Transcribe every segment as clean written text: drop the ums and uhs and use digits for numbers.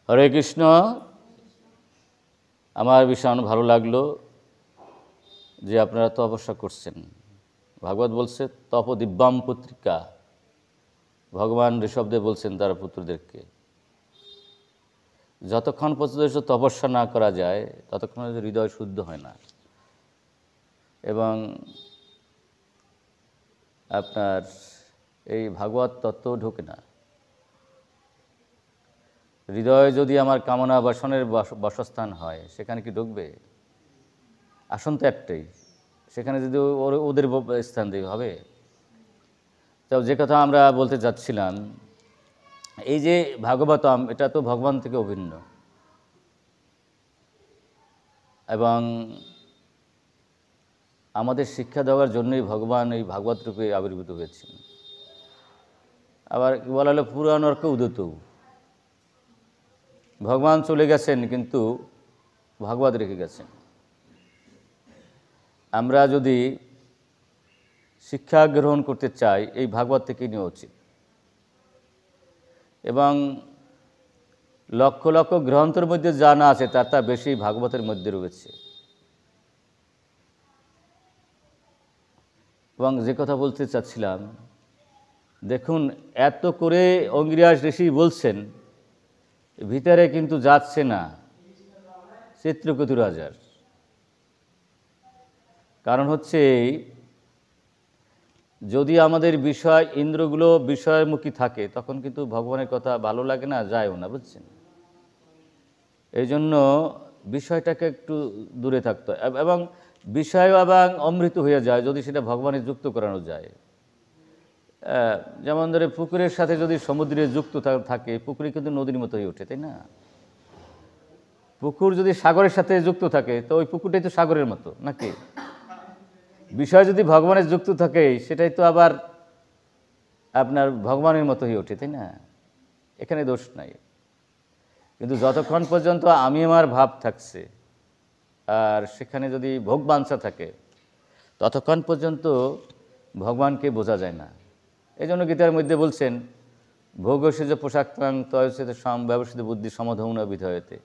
হরে কৃষ্ণ। আমার ভীষণ ভালো লাগলো যে আপনারা তপস্যা করছেন। ভাগবত বলছে তপ দিব্যাম পুত্রিকা, ভগবান ঋষভদেব বলছেন তার পুত্রদেরকে, যতক্ষণ পর্যন্ত তপস্যা না করা যায় ততক্ষণ হৃদয় শুদ্ধ হয় না এবং আপনার এই ভাগবত তত্ত্ব ঢোকে না। হৃদয় যদি আমার কামনা বাসনের বাসস্থান হয় সেখানে কি ঢুকবে? আসন তো একটাই, সেখানে যদি ওদের স্থান দিয়ে হবে। তো যে কথা আমরা বলতে যাচ্ছিলাম, এই যে ভাগবতম, এটা তো ভগবান থেকে অভিন্ন এবং আমাদের শিক্ষা দেওয়ার জন্যই ভগবান এই ভাগবত রূপে আবির্ভূত হয়েছেন। আবার বলা হলো পুরাণর্ক উদত, ভগবান চলে গেছেন কিন্তু ভাগবত রেখে গেছেন। আমরা যদি শিক্ষা গ্রহণ করতে চাই এই ভাগবত থেকেই নেওয়া উচিত এবং লক্ষ লক্ষ গ্রন্থের মধ্যে যা না আছে তার তা বেশি ভাগবতের মধ্যে রয়েছে। এবং যে কথা বলতে চাচ্ছিলাম, দেখুন এত করে অঙ্গিরাজ ঋষি বলছেন, ভিতরে কিন্তু যাচ্ছে না চিত্রকেতু রাজার। কারণ হচ্ছে যদি আমাদের বিষয় ইন্দ্রগুলো বিষয়মুখী থাকে তখন কিন্তু ভগবানের কথা ভালো লাগে না, যায়ও না, বুঝছেন? এই জন্য বিষয়টাকে একটু দূরে থাকতে হয় এবং বিষয় এবং অমৃত হয়ে যায় যদি সেটা ভগবানের যুক্ত করানো যায়। যেমন ধরে পুকুরের সাথে যদি সমুদ্রে যুক্ত থাকে, পুকুরে কিন্তু নদীর মতো হয়ে ওঠে, তাই না? পুকুর যদি সাগরের সাথে যুক্ত থাকে তো ওই পুকুরটাই তো সাগরের মতো, নাকি? বিষয় যদি ভগবানের যুক্ত থাকে সেটাই তো আবার আপনার ভগবানের মতো হয়ে ওঠে, তাই না? এখানে দোষ নাই। কিন্তু যতক্ষণ পর্যন্ত আমি আমার ভাব থাকছে আর সেখানে যদি ভোগবাঞ্ছা থাকে ততক্ষণ পর্যন্ত ভগবানকে বোঝা যায় না। এই জন্য গীতার মধ্যে বলছেন ভোগসে যে পোশাক্তাং তয়সে সম ব্যবস্থিত বুদ্ধি সমধৌনা বিধয়তে।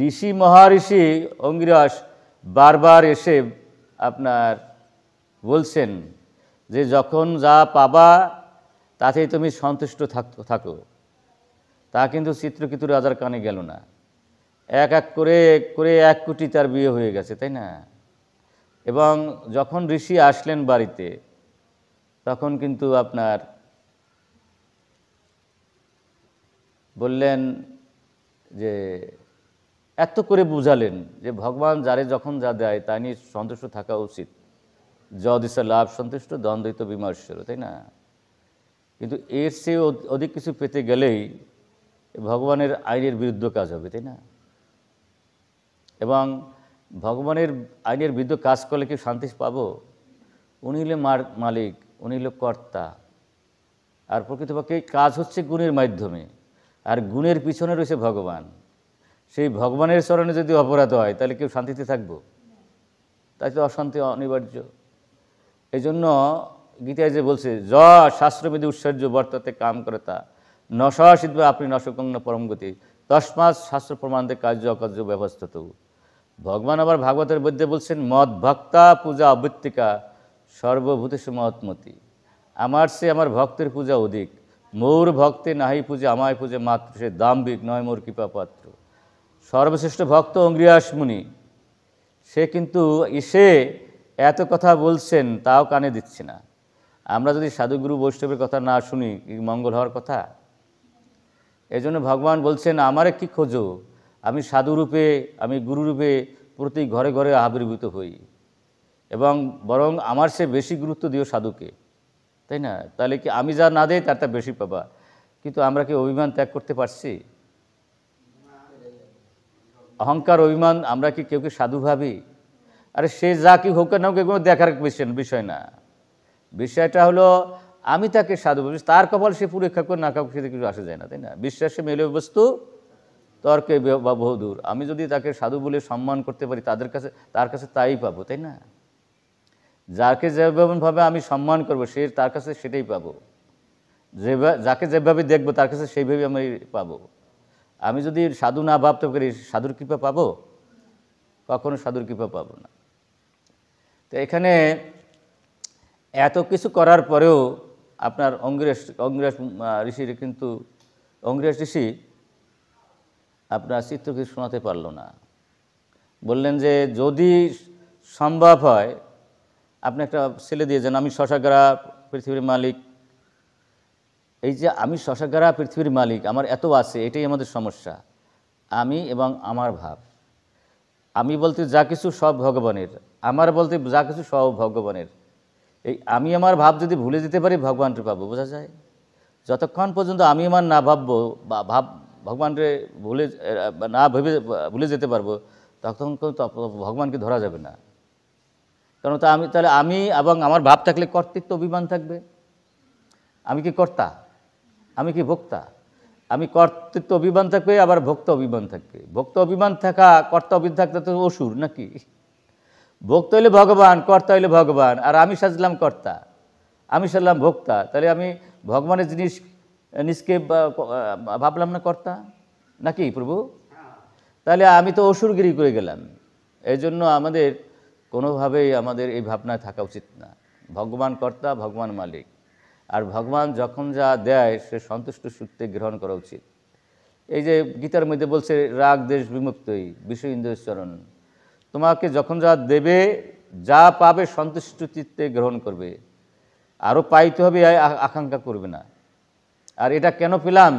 ঋষি মহারিষি অঙ্গিরাস বারবার এসে আপনার বলছেন যে যখন যা পাবা তাতেই তুমি সন্তুষ্ট থাকো। তা কিন্তু চিত্রকেতু রাজার কানে গেল না। এক এক করে 1 কোটি তার বিয়ে হয়ে গেছে, তাই না? এবং যখন ঋষি আসলেন বাড়িতে তখন কিন্তু আপনার বললেন যে এত করে বুঝালেন যে ভগবান যারে যখন যা দেয় তা নিয়ে সন্তুষ্ট থাকা উচিত। যদিসা লাভ সন্তুষ্ট দ্বন্দ্বিত বিমর্ষর, তাই না? কিন্তু এর চেয়ে অধিক কিছু পেতে গেলেই ভগবানের আইনের বিরুদ্ধ কাজ হবে, তাই না? এবং ভগবানের আইনের বিরুদ্ধ কাজ করলে কি শান্তি পাবো? উনি হলেন মালিক, উনি হলেন কর্তা। আর প্রকৃতপক্ষে কাজ হচ্ছে গুণের মাধ্যমে, আর গুণের পিছনে রয়েছে ভগবান। সেই ভগবানের চরণে যদি অপরাধ হয় তাহলে কেউ শান্তিতে থাকবো? তাই তো অশান্তি অনিবার্য। এই জন্য গীতায় যে বলছে য শাস্ত্রবিধি উৎসর্য বর্তাতে কাম করে তা নশিদ্ধ আপনি নশকঙ্গ পরমগতি তস্মাৎ শাস্ত্র প্রমাণতে কার্য অকার্য ব্যবস্থিত। ভগবান আবার ভাগবতের মধ্যে বলছেন মদ ভক্তা পূজা অবৃত্তিকা সর্বভূতেষু মহৎমতি। আমার সে আমার ভক্তের পূজা অধিক, মোর ভক্তে নাহি পূজা আমায় পূজা মাত্র, সে দাম্ভিক নয় মোর কৃপাপাত্র। সর্বশ্রেষ্ঠ ভক্ত অঙ্গিরাস মুনি, সে কিন্তু এসে এত কথা বলছেন তাও কানে দিচ্ছে না। আমরা যদি সাধুগুরু বৈষ্ণবের কথা না শুনি মঙ্গল হওয়ার কথা? এই জন্য ভগবান বলছেন আমারে কি খোঁজো, আমি সাধুরূপে আমি গুরুরূপে প্রতি ঘরে ঘরে আবির্ভূত হই এবং বরং আমার সে বেশি গুরুত্ব দিও সাধুকে, তাই না? তাহলে কি আমি যা না দেই তার বেশি পাবা। কিন্তু আমরা কি অভিমান ত্যাগ করতে পারছি? অহংকার অভিমান, আমরা কি কেউ সাধু ভাবি? আরে সে যা কি হোক না হোক এগুলো দেখার বিষয় না। বিষয়টা হলো আমি তাকে সাধু ভাবি, তার কপাল সে পরীক্ষা করে না কাউকে সেটা কিছু আসে যায় না, তাই না? বিশ্বাসে মেলে বস্তু তর্কে বহুদূর। আমি যদি তাকে সাধু বলে সম্মান করতে পারি তার কাছে তাই পাবো, তাই না? যাকে যেভাবে আমি সম্মান করবো সে তার কাছে সেটাই পাবো, যাকে যেভাবে দেখবো তার কাছে সেইভাবে আমি পাবো। আমি যদি সাধু না ভাবতে পারি সাধুর কৃপা পাবো? কখনো সাধুর কৃপা পাবো না। তো এখানে এত কিছু করার পরেও আপনার অঙ্গিরাজ ঋষির কিন্তু অঙ্গিরাজ ঋষি আপনার চিত্রকে শোনাতে পারলো না। বললেন যে যদি সম্ভব হয় আপনি একটা ছেলে দিয়ে যান, আমি শশাগারা পৃথিবীর মালিক। এই যে আমি শশাগারা পৃথিবীর মালিক, আমার এত আছে, এটাই আমাদের সমস্যা। আমি এবং আমার ভাব, আমি বলতে যা কিছু সব ভগবানের, আমার বলতে যা কিছু সব ভগবানের। এই আমি আমার ভাব যদি ভুলে যেতে পারি ভগবানকে পাবো, বোঝা যায়। যতক্ষণ পর্যন্ত আমি আমার না ভাববো বা ভগবানকে না ভেবে ভুলে যেতে পারবো, তখন কিন্তু ভগবানকে ধরা যাবে না। কারণ তাহলে আমি এবং আমার ভাব থাকলে কর্তৃত্ব অভিমান থাকবে। আমি কি কর্তা, আমি কি ভোক্তা? আমি কর্তৃত্ব অভিমান থাকবে, আবার ভোক্তা অভিমান থাকবে। ভোক্তা অভিমান থাকা, কর্তা অভিমান থাকতে তো অসুর নাকি? ভোক্তা হইলে ভগবান, কর্তা হইলে ভগবান, আর আমি সাজলাম কর্তা, আমি সাজলাম ভোক্তা। তাহলে আমি ভগবানের জিনিস নিজকে ভাবলাম না কর্তা নাকি প্রভু? তাহলে আমি তো অসুরগিরি করে গেলাম। এই জন্য আমাদের কোনোভাবেই আমাদের এই ভাবনায় থাকা উচিত না। ভগবান কর্তা, ভগবান মালিক, আর ভগবান যখন যা দেয় সে সন্তুষ্ট সূত্রে গ্রহণ করা উচিত। এই যে গীতার মধ্যে বলছে রাগ দেশ বিমুক্তই বিষয় ইন্দ্রিয় চরণ, তোমাকে যখন যা দেবে, যা পাবে সন্তুষ্ট চিত্তে গ্রহণ করবে, আরও পাইতে হবে আকাঙ্ক্ষা করবে না। আর এটা কেন পেলাম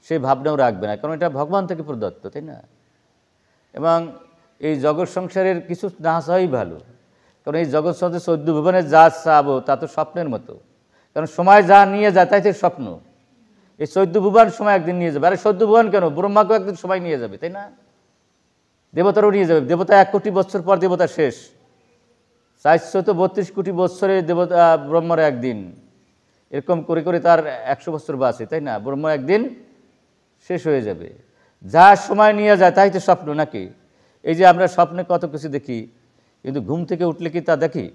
সেই ভাবনাও রাখবে না, কারণ এটা ভগবান থেকে প্রদত্ত, তাই না? এবং এই জগৎ সংসারের কিছু না চাই ভালো, কারণ এই জগৎ সংসারে 14 ভুবনে যা চাবো তা তো স্বপ্নের মতো। কারণ সময় যা নিয়ে যায় তাই তো স্বপ্ন। এই 14 ভুবন সময় একদিন নিয়ে যাবে। আরে 14 ভুবন কেন, ব্রহ্মাকেও একদিন সময় নিয়ে যাবে, তাই না? দেবতারও নিয়ে যাবে। দেবতা 1 কোটি বছর পর দেবতা শেষ। 432 কোটি বছরে দেবতা ব্রহ্মার একদিন, এরকম করে করে তার 100 বছর বাঁচে, তাই না? ব্রহ্ম একদিন শেষ হয়ে যাবে। যা সময় নিয়ে যায় তাই তো স্বপ্ন নাকি? এই যে আমরা স্বপ্নে কত কিছু দেখি, কিন্তু ঘুম থেকে উঠলে কি তা দেখি?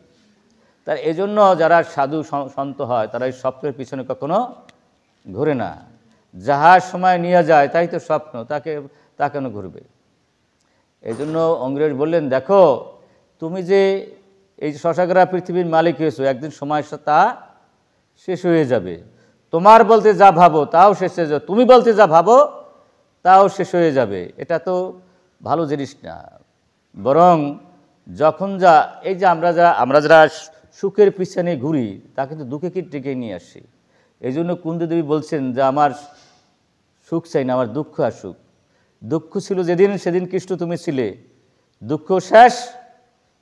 তার এজন্য যারা সাধু সন্ত হয় তারা এই স্বপ্নের পিছনে কখনো ঘুরে না। যাহা সময় নিয়ে যায় তাই তো স্বপ্ন, তা কেন ঘুরবে? এই জন্য অঙ্গরেজ বললেন, দেখো তুমি যে এই শশাগারা পৃথিবীর মালিক হয়েছো, একদিন সময় তা শেষ হয়ে যাবে। তোমার বলতে যা ভাবো তাও শেষ হয়ে যাবে, তুমি বলতে যা ভাবো তাও শেষ হয়ে যাবে। এটা তো ভালো জিনিস না। বরং যখন এই যে আমরা যারা সুখের পিছনে ঘুরি তা কিন্তু দুঃখকে ডেকে নিয়ে আসি। এই জন্য কুন্তি দেবী বলছেন যে আমার সুখ চাই না, আমার দুঃখ আসুক। দুঃখ ছিল যেদিন, সেদিন কৃষ্ণ তুমি ছিলে, দুঃখ শেষ,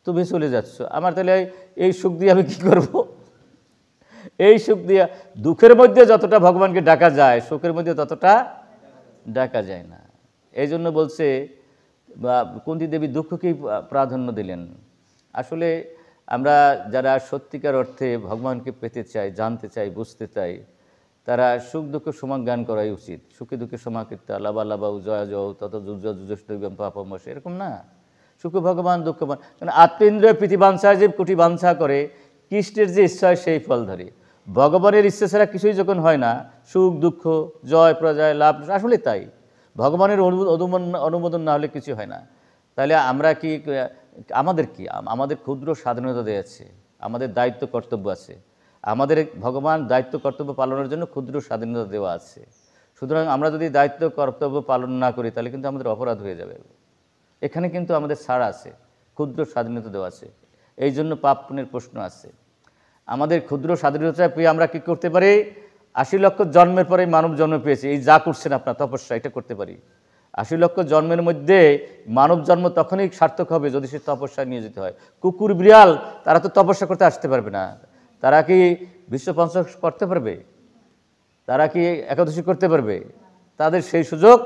তুমি চলে যাচ্ছ। আমার তাহলে এই সুখ দিয়ে আমি কী করব? এই সুখ দিয়ে দুঃখের মধ্যে যতটা ভগবানকে ডাকা যায়, সুখের মধ্যে ততটা ডাকা যায় না। এই জন্য বলছে বা কুন্তি দেবী দুঃখকেই প্রাধান্য দিলেন। আসলে আমরা যারা সত্যিকার অর্থে ভগবানকে পেতে চাই, জানতে চাই, বুঝতে চাই, তারা সুখ দুঃখ সমান জ্ঞান করাই উচিত। সুখে দুঃখে সমাকৃতা লাভা লাভা জয়া জয় তত যুজম পাপমস, এরকম না। সুখ ভগবান, দুঃখবান। কারণ আত্মেন্দ্রিয় প্রীতিবাঞ্ছা যে কোটি বাঞ্ছা করে, কৃষ্ণের যে ইচ্ছা হয় সেই ফল ধরে। ভগবানের ইচ্ছা ছাড়া কিছুই যখন হয় না, সুখ দুঃখ জয় প্রজয় লাভ, আসলে তাই। ভগবানের অনুমোদন না হলে কিছু হয় না। তাহলে আমরা কি, আমাদের ক্ষুদ্র স্বাধীনতা দেওয়া আছে, আমাদের দায়িত্ব কর্তব্য আছে। আমাদের ভগবান দায়িত্ব কর্তব্য পালনের জন্য ক্ষুদ্র স্বাধীনতা দেওয়া আছে। সুতরাং আমরা যদি দায়িত্ব কর্তব্য পালন না করি তাহলে কিন্তু আমাদের অপরাধ হয়ে যাবে। এখানে কিন্তু আমাদের ছাড় আছে, ক্ষুদ্র স্বাধীনতা দেওয়া আছে। এই জন্য পাপ পুণ্যের প্রশ্ন আছে। আমাদের ক্ষুদ্র স্বাধীনতা পেয়ে আমরা কি করতে পারি? 80 লক্ষ জন্মের পরে মানব জন্ম পেয়েছি, এই যা করছেন আপনার তপস্যা, এটা করতে পারি। 80 লক্ষ জন্মের মধ্যে মানব জন্ম তখনই সার্থক হবে যদি সে তপস্যায় নিয়ে যেতে হয়। কুকুর বিড়াল তারা তো তপস্যা করতে আসতে পারবে না। তারা কি বিশ্ব পঞ্চক করতে পারবে? তারা কি একাদশী করতে পারবে? তাদের সেই সুযোগ,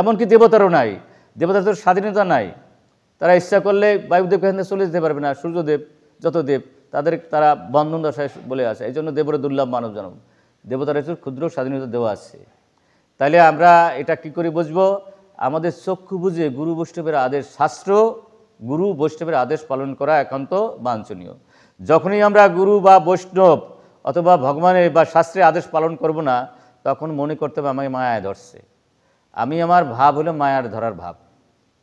এমনকি দেবতারও নাই। দেবতাদের স্বাধীনতা নাই। তারা ইচ্ছা করলে বায়ুদেবকে এখানে চলে যেতে পারবে না। সূর্যদেব, যত দেব, তারা বন্ধন দশায় বলে আছে। এই জন্য দেবরে দুর্লভ মানব জন্ম। দেবতারা ক্ষুদ্র স্বাধীনতা দেওয়া আছে। তাইলে আমরা এটা কি করে বুঝবো? আমাদের চক্ষু বুঝে গুরু বৈষ্ণবের আদেশ, শাস্ত্র গুরু বৈষ্ণবের আদেশ পালন করা একান্ত বাঞ্ছনীয়। যখনই আমরা গুরু বা বৈষ্ণব অথবা ভগবানের বা শাস্ত্রের আদেশ পালন করব না, তখন মনে করতে হবে আমাকে মায়ায় ধরছে, আমি আমার ভাব হলো মায়ার ধরার ভাব,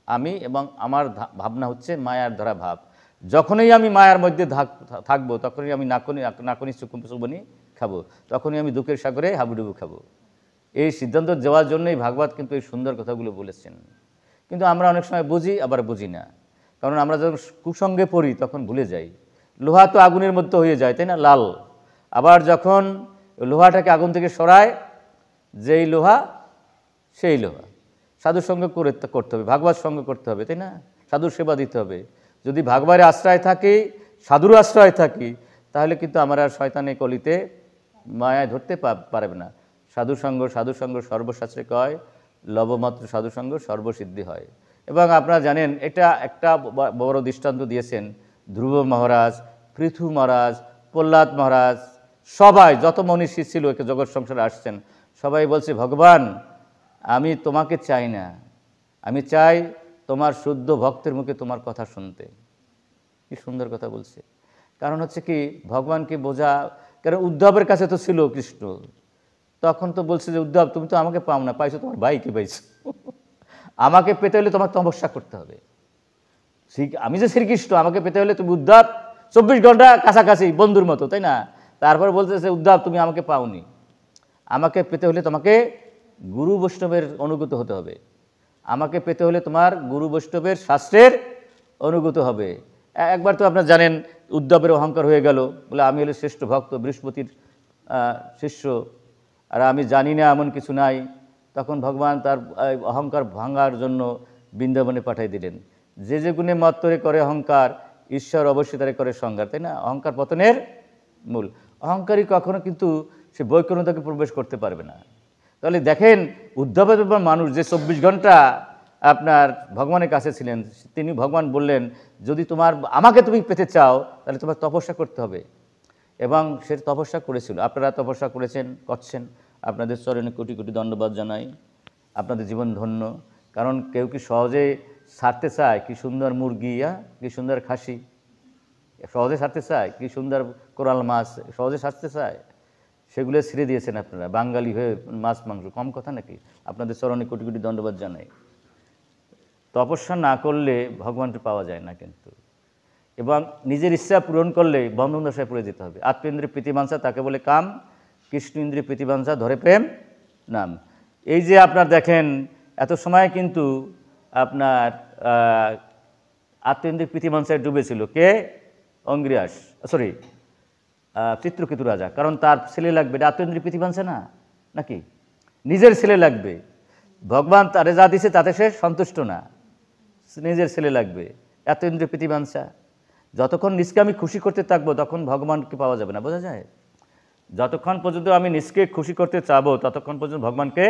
আমি এবং আমার ভাবনা হচ্ছে মায়ার ধরা ভাব। যখনই আমি মায়ার মধ্যে থাকবো তখনই আমি নাকনি চুবনি খাবো, তখনই আমি দুঃখের সাগরে হাবুডুবু খাবো। এই সিদ্ধান্ত দেওয়ার জন্যই ভাগবত কিন্তু এই সুন্দর কথাগুলো বলেছেন। কিন্তু আমরা অনেক সময় বুঝি আবার বুঝি না, কারণ আমরা যখন কুসঙ্গে পড়ি তখন ভুলে যাই। লোহা তো আগুনের মধ্যে হয়ে যায়, তাই না, লাল। আবার যখন লোহাটাকে আগুন থেকে সরায়, যেই লোহা সেই লোহা। সাধুর সঙ্গে করতে হবে, ভাগবত সঙ্গে করতে হবে, তাই না, সাধুর সেবা দিতে হবে। যদি ভাগবতের আশ্রয় থাকি, সাধুর আশ্রয় থাকি, তাহলে কিন্তু আমরা আর শয়তানের কলিতে মায়ায় ধরতে পারবে না। সাধুসঙ্গ সর্বশাস্ত্রে কয়, লবমাত্র সাধুসঙ্গ সর্বসিদ্ধি হয়। এবং আপনারা জানেন, এটা একটা বড় দৃষ্টান্ত দিয়েছেন ধ্রুব মহারাজ, পৃথু মহারাজ, প্রহ্লাদ মহারাজ, সবাই যত মনীষী ছিল জগৎ সংসারে আসছেন, সবাই বলছে, ভগবান আমি তোমাকে চাই না, আমি চাই তোমার শুদ্ধ ভক্তের মুখে তোমার কথা শুনতে। কি সুন্দর কথা বলছে। কারণ হচ্ছে কি, ভগবানকে বোঝা, কারণ উদ্ধবের কাছে তো ছিল কৃষ্ণ, তখন তো বলছে যে উদ্ধব তুমি তো আমাকে পাও না, পাইছো তোমার ভাইকে পাইছো, আমাকে পেতে হলে তোমার তপস্যা করতে হবে। আমি যে শ্রীকৃষ্ণ, আমাকে পেতে হলে তুমি উদ্ধব 24 ঘন্টা কাছাকাছি বন্ধুর মতো, তাই না। তারপর বলতেছে উদ্ধব তুমি আমাকে পাওনি, আমাকে পেতে হলে তোমাকে গুরু বৈষ্ণবের অনুগত হতে হবে, আমাকে পেতে হলে তোমার গুরু বৈষ্ণবের শাস্ত্রের অনুগত হবে। একবার তো আপনারা জানেন উদ্ধবের অহংকার হয়ে গেল, বলে আমি হলে শ্রেষ্ঠ ভক্ত, বৃহস্পতির শিষ্য, আর আমি জানি না এমন কিছু নাই। তখন ভগবান তার অহংকার ভাঙার জন্য বৃন্দাবনে পাঠিয়ে দিলেন। যে যে গুণে মত্তরে করে অহংকার, ঈশ্বর অবশ্যই তারে করে সংহার, তাই না। অহংকার পতনের মূল। অহংকারী কখনো কিন্তু সে বৈকুণ্ঠকে প্রবেশ করতে পারবে না। তাহলে দেখেন উদ্ধবের মানুষ যে 24 ঘন্টা আপনার ভগবানের কাছে ছিলেন, তিনি ভগবান বললেন যদি আমাকে তুমি পেতে চাও তাহলে তোমার তপস্যা করতে হবে। এবং সে তপস্যা করেছিল। আপনারা তপস্যা করেছেন, করছেন, আপনাদের চরণে কোটি কোটি দণ্ডবাদ জানাই। আপনাদের জীবন ধন্য। কারণ কেউ কি সহজে ছাড়তে চায়? কি সুন্দর মুরগি, কি সুন্দর খাসি সহজে ছাড়তে চায়? কি সুন্দর কোরাল মাছ সহজে ছাড়তে চায়? সেগুলো ছেড়ে দিয়েছেন আপনারা, বাঙালি হয়ে মাছ মাংস, কম কথা নাকি? আপনাদের চরণে কোটি কোটি দণ্ডবাদ জানাই। তপস্যা না করলে ভগবানকে পাওয়া যায় না কিন্তু। এবং নিজের ইচ্ছা পূরণ করলে বন্ধনদশায় পড়ে যেতে হবে। আত্মেন্দ্রিয় প্রীতিবাঞ্ছা তাকে বলে কাম, কৃষ্ণ ইন্দ্রিয় প্রীতিবাঞ্ছা ধরে প্রেম নাম। এই যে আপনার দেখেন এত সময় কিন্তু আপনার আত্মেন্দ্রিয় প্রীতিবাঞ্ছায় ডুবেছিল কে? অঙ্গিরাস, সরি চিত্রকেতু রাজা। কারণ তার ছেলে লাগবে, আত্মেন্দ্রিয় প্রীতিবাঞ্ছা না নাকি, নিজের ছেলে লাগবে। ভগবান তারে যা দিছে তাতে সে সন্তুষ্ট না, নিজের ছেলে লাগবে, আত্মেন্দ্রিয় প্রীতিবাঞ্ছা। যতক্ষণ নিজকে আমি খুশি করতে থাকবো তখন ভগবানকে পাওয়া যাবে না, বোঝা যায়। যতক্ষণ পর্যন্ত আমি নিজকে খুশি করতে চাবো ততক্ষণ পর্যন্ত ভগবানকে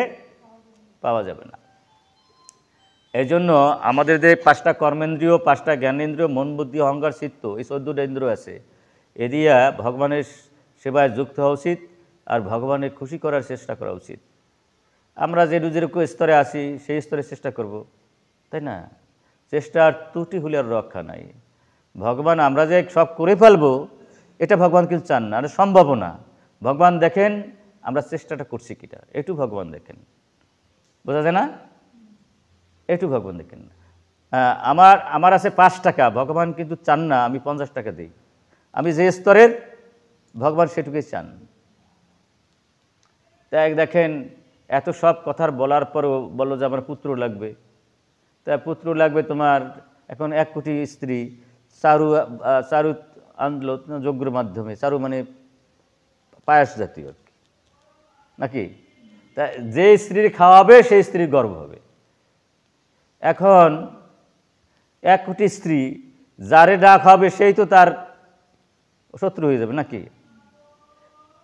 পাওয়া যাবে না। এই জন্য আমাদের যে 5টা কর্মেন্দ্রিয়, 5টা জ্ঞানেন্দ্রিয়, মন বুদ্ধি অহংকার চিত্ত, এই 14টা ইন্দ্রিয় আছে, এ দিয়া ভগবানের সেবায় যুক্ত হওয়া উচিত আর ভগবানের খুশি করার চেষ্টা করা উচিত। আমরা যেরকম স্তরে আসি সেই স্তরে চেষ্টা করব, তাই না। চেষ্টার ত্রুটি হলে আর রক্ষা নাই। ভগবান আমরা যে সব করে ফেলবো এটা ভগবান কিন্তু চান না, আর সম্ভব না। ভগবান দেখেন আমরা চেষ্টাটা করছি কিটা, একটু ভগবান দেখেন, বোঝা যায় না, একটু ভগবান দেখেন। আমার আছে 5 টাকা, ভগবান কিন্তু চান না আমি 50 টাকা দিই। আমি যে স্তরের, ভগবান সেটুকুই চান। তাই দেখেন এত সব কথার বলার পরও বললো যে আমার পুত্র লাগবে। তাই পুত্র লাগবে তোমার, এখন 1 কোটি স্ত্রী, চারু আনলো যজ্ঞের মাধ্যমে, চারু মানে পায়াস জাতীয় আর কি নাকি। তা যে স্ত্রীর খাওয়াবে সেই স্ত্রীর গর্ব হবে। এখন 1 কোটি স্ত্রী, যারে না খাওয়াবে সেই তো তার শত্রু হয়ে যাবে নাকি।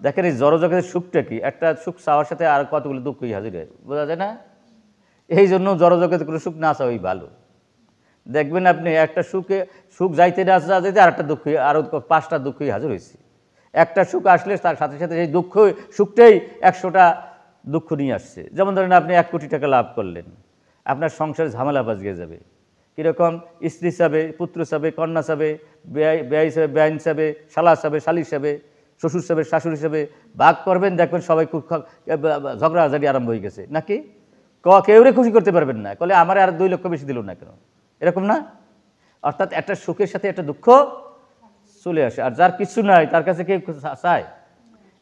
দেখেন এই জড়জগতের সুখটা কি, একটা সুখ চাওয়ার সাথে আর কতগুলো দুঃখই হাজির হয়, বোঝা যায় না। এই জন্য জড়জগতে কোনো সুখ না চাওয়াই ভালো। দেখবেন আপনি একটা সুখ যাইতে না যাইতে আরেকটা দুঃখ, আরও 5টা দুঃখই হাজির হয়েছে। একটা সুখ আসলে তার সাথে সাথে সেই সুখটাই 100টা দুঃখ নিয়ে আসছে। যেমন ধরেন আপনি 1 কোটি টাকা লাভ করলেন, আপনার সংসারে ঝামেলা বাজিয়ে যাবে। কীরকম? স্ত্রী চাবে, পুত্র চাবে, কন্যা চাবে, ব্যয় হিসাবে ব্যয়ন চাবে, শালা চাবে, শালি হিসাবে, শ্বশুর চাবে, শাশুড়ি হিসাবে। ভাগ করবেন, দেখবেন সবাই ঝগড়াঝাড়ি আরম্ভ হয়ে গেছে নাকি। কেউরে খুশি করতে পারবেন না, বলে আমার আর 2 লক্ষ বেশি দিল না কেন, এরকম না? অর্থাৎ একটা সুখের সাথে একটা দুঃখ চলে আসে, আর যার কিছু নাই তার কাছে কেউ চায়।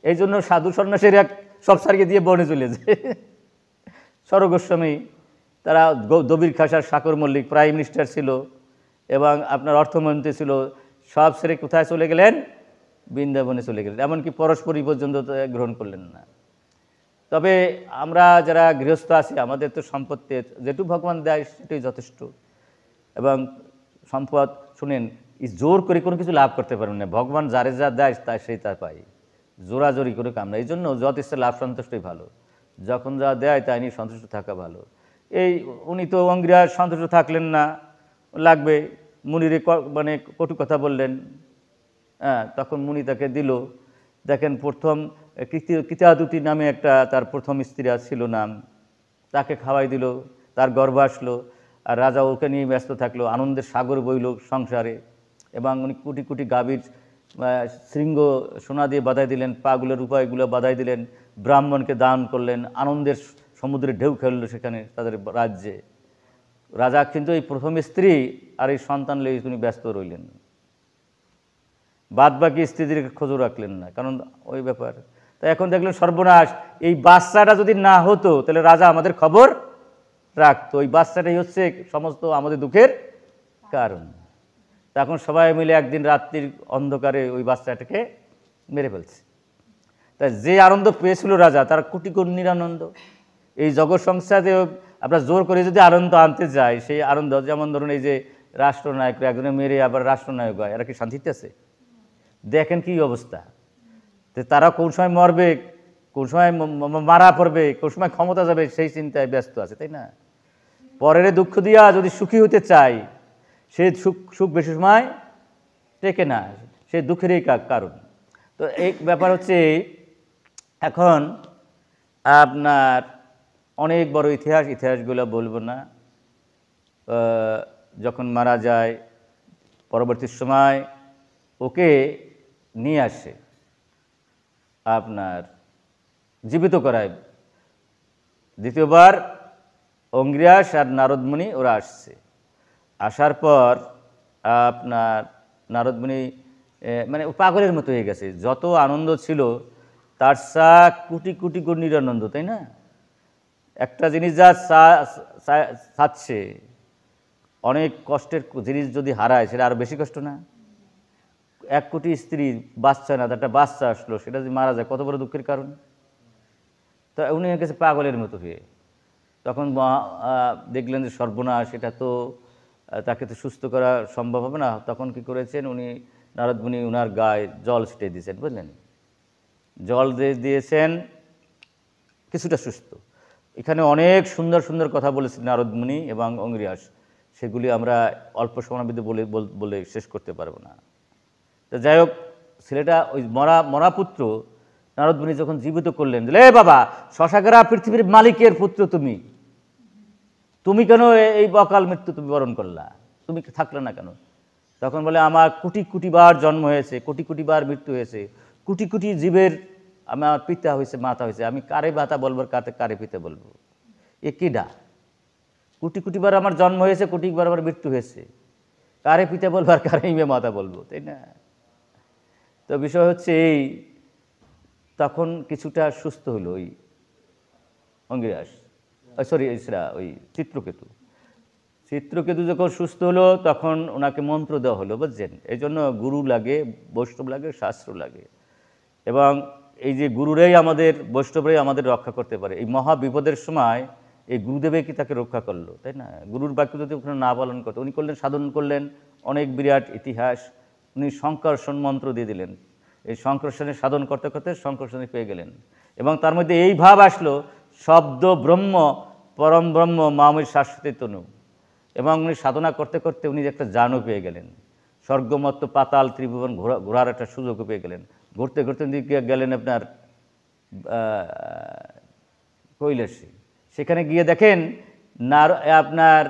এই জন্য সাধু সন্ন্যাসীরা সব সারিয়ে দিয়ে বনে চলে যায়। স্বর্গস্বামী তারা দবির খাসার সাকর মল্লিক প্রাইম মিনিস্টার ছিল এবং আপনার অর্থমন্ত্রী ছিল, সব ছেড়ে কোথায় চলে গেলেন? বৃন্দাবনে চলে গেলেন, এমনকি পরস্পরই পর্যন্ত গ্রহণ করলেন না। তবে আমরা যারা গৃহস্থ আছি, আমাদের তো সম্পত্তির যেটুকু ভগবান দেয় সেটাই যথেষ্ট। এবং সম্পদ শুনেন, জোর করে কোনো কিছু লাভ করতে পারবেন না, ভগবান যারে যা দেয় তা সেই তা পাই, জোরাজোরি করে কাম না। এই জন্য যত ইচ্ছে লাভ সন্তুষ্টই ভালো, যখন যা দেয় তাই নিয়ে সন্তুষ্ট থাকা ভালো। এই উনি তো অঙ্গিরাজ সন্তুষ্ট থাকলেন না, লাগবে মুনিরে মানে কটু কথা বললেন, হ্যাঁ, তখন মুনি তাকে দিল। দেখেন প্রথম কৃতাদুতি নামে একটা তার প্রথম স্ত্রী ছিল নাম, তাকে খাওয়াই দিল, তার গর্ভ আসলো, আর রাজা ওকে নিয়ে ব্যস্ত থাকলো, আনন্দের সাগর বইল সংসারে। এবং উনি কোটি কোটি গাভীর শৃঙ্গ সোনা দিয়ে বাধাই দিলেন, পাগুলোর উপায়গুলো বাধাই দিলেন, ব্রাহ্মণকে দান করলেন, আনন্দের সমুদ্রে ঢেউ খেললো সেখানে তাদের রাজ্যে। রাজা কিন্তু এই প্রথম স্ত্রী আর এই সন্তান লেগে উনি ব্যস্ত রইলেন, বাদ বাকি স্ত্রীদেরকে খোঁজও রাখলেন না, কারণ ওই ব্যাপার। তো এখন দেখলেন সর্বনাশ, এই বাচ্চাটা যদি না হতো তাহলে রাজা আমাদের খবর রাখতো, ওই বাচ্চাটাই হচ্ছে সমস্ত আমাদের দুঃখের কারণ। তখন সবাই মিলে একদিন রাত্রির অন্ধকারে ওই বাচ্চাটাকে মেরে ফেলছে। তাই যে আনন্দ পেয়েছিল রাজা, তার কোটি কোটি নিরানন্দ। এই জগৎ সংসারে আমরা জোর করে যদি আনন্দ আনতে যাই, সেই আনন্দ, যেমন ধরুন এই যে রাষ্ট্রনায়করা একজনে মেরে আবার রাষ্ট্রনায়ক হয়, এরা কি শান্তিতে আছে? দেখেন কি অবস্থা। তো তারা কোন সময় মরবে, কোন সময় মারা পড়বে, কোন সময় ক্ষমতা যাবে, সেই চিন্তায় ব্যস্ত আছে, তাই না? পরের দুঃখ দিয়া যদি সুখী হতে চাই, সে সুখ বেশি সময় টেকে না, সে দুঃখেরই কারণ। তো এই ব্যাপার হচ্ছে, এখন আপনার অনেক বড় ইতিহাসগুলো বলবো না। যখন মারা যায়, পরবর্তী সময় ওকে নিয়ে আসে, আপনার জীবিত করায়। দ্বিতীয়বার অঙ্গিরাস আর নারদমুনি ওরা আসছে। আসার পর আপনার নারদমুনি মানে পাগলের মতো হয়ে গেছে, যত আনন্দ ছিল তার চা কোটি কোটি গুণ নিরানন্দ, তাই না? একটা জিনিস যা চাচ্ছে, অনেক কষ্টের জিনিস যদি হারায় সেটা আরও বেশি কষ্ট না? 1 কোটি স্ত্রী বাচ্চা না, একটা বাচ্চা আসলো, সেটা যদি মারা যায় কত বড় দুঃখের কারণ। তো উনি হয়ে গেছে পাগলের মতো হয়ে। তখন দেখলেন যে সর্বনাশ, এটা তো তাকে তো সুস্থ করা সম্ভব হবে না। তখন কি করেছেন উনি, নারদমুনি ওনার গায়ে জল ছিটিয়ে দিয়েছেন, বুঝলেন? জল দিয়েছেন, কিছুটা সুস্থ। এখানে অনেক সুন্দর সুন্দর কথা বলেছেন নারদমুনি এবং অঙ্গিরাস, সেগুলি আমরা অল্প সময়ের মধ্যে বলে শেষ করতে পারবো না। তো যাই হোক, ছেলেটা ওই মরা পুত্র নারদমুনি যখন জীবিত করলেন, এ বাবা, শশাকেরা পৃথিবীর মালিকের পুত্র, তুমি কেন এই অকাল মৃত্যু তুমি বরণ করলা, তুমি থাকলে না কেন? তখন বলে, আমার কোটি কোটি বার জন্ম হয়েছে, কোটি কোটি বার মৃত্যু হয়েছে, কোটি কোটি জীবের আমার পিতা হয়েছে, মাতা হয়েছে, আমি কারে মাতা বলবো, কারে পিতা বলবো? এ কিডা? কোটি কোটি বার আমার জন্ম হয়েছে, কোটি বার আমার মৃত্যু হয়েছে, কারে পিতা বলবো আর কারে মাতা বলবো, তাই না? তো বিষয় হচ্ছে এই, তখন কিছুটা সুস্থ হলো ওই অঙ্গিরাস, সরি ওই চিত্রকেতু যখন সুস্থ হলো, তখন ওনাকে মন্ত্র দেওয়া হলো, বুঝছেন? এই জন্য গুরু লাগে, বৈষ্ণব লাগে, শাস্ত্র লাগে। এবং এই যে গুরুরাই আমাদের, বৈষ্ণবরাই আমাদের রক্ষা করতে পারে। এই মহা বিপদের সময় এই গুরুদেবে কি তাকে রক্ষা করলো, তাই না? গুরুর বাক্য যদি ওখানে না পালন করতো, উনি করলেন, সাধন করলেন অনেক বিরাট ইতিহাস, উনি সংকর্ষণ মন্ত্র দিয়ে দিলেন। এই সংকর্ষণে সাধন করতে করতে সংকর্ষণে পেয়ে গেলেন, এবং তার মধ্যে এই ভাব আসলো, শব্দ ব্রহ্ম, পরম ব্রহ্ম, মামই শাশ্বতী তনু। এবং উনি সাধনা করতে করতে উনি একটা জানও পেয়ে গেলেন, স্বর্গমত্ত পাতাল ত্রিভুবন ঘোরার একটা সুযোগও পেয়ে গেলেন। ঘুরতে ঘুরতে গেলেন আপনার কৈলাসে। সেখানে গিয়ে দেখেন আপনার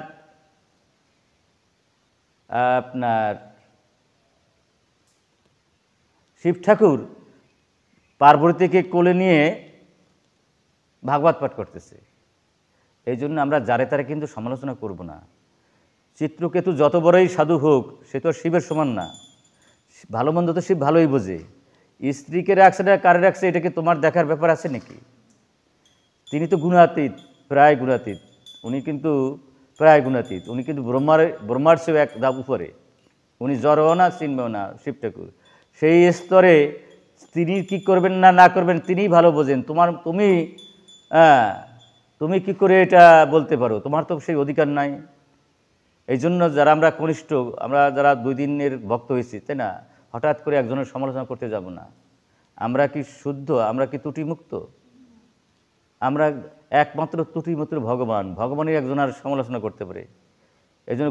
শিব ঠাকুর পার্বতীকে কোলে নিয়ে ভাগবত পাঠ করতেছে। এই জন্য আমরা যারে তারে কিন্তু সমালোচনা করব না। চিত্রকেতু যত বড়ই সাধু হোক, সে তো শিবের সমান না। ভালো মন্দ তো শিব ভালোই বোঝে। স্ত্রীকে রাখছে না কারে রাখছে এটাকে তোমার দেখার ব্যাপার আছে নাকি? তিনি তো গুণাতীত, প্রায় গুণাতীত। উনি কিন্তু প্রায় গুণাতীত, উনি কিন্তু ব্রহ্মার চেয়েও এক ধাপ উপরে। উনি জড়ও না, চিনবেও না শিব ঠাকুর। সেই স্তরে তিনি কি করবেন না না করবেন তিনিই ভালো বোঝেন। তুমি কি করে এটা বলতে পারো? তোমার তো সেই অধিকার নাই। এই জন্য যারা আমরা কনিষ্ঠ, আমরা যারা 2 দিনের ভক্ত হয়েছি, তাই না, হঠাৎ করে একজনের সমালোচনা করতে যাব না। আমরা কি শুদ্ধ? আমরা কি ত্রুটিমুক্ত? আমরা একমাত্র ত্রুটিমুক্ত ভগবানই একজনের সমালোচনা করতে পারে। এই জন্য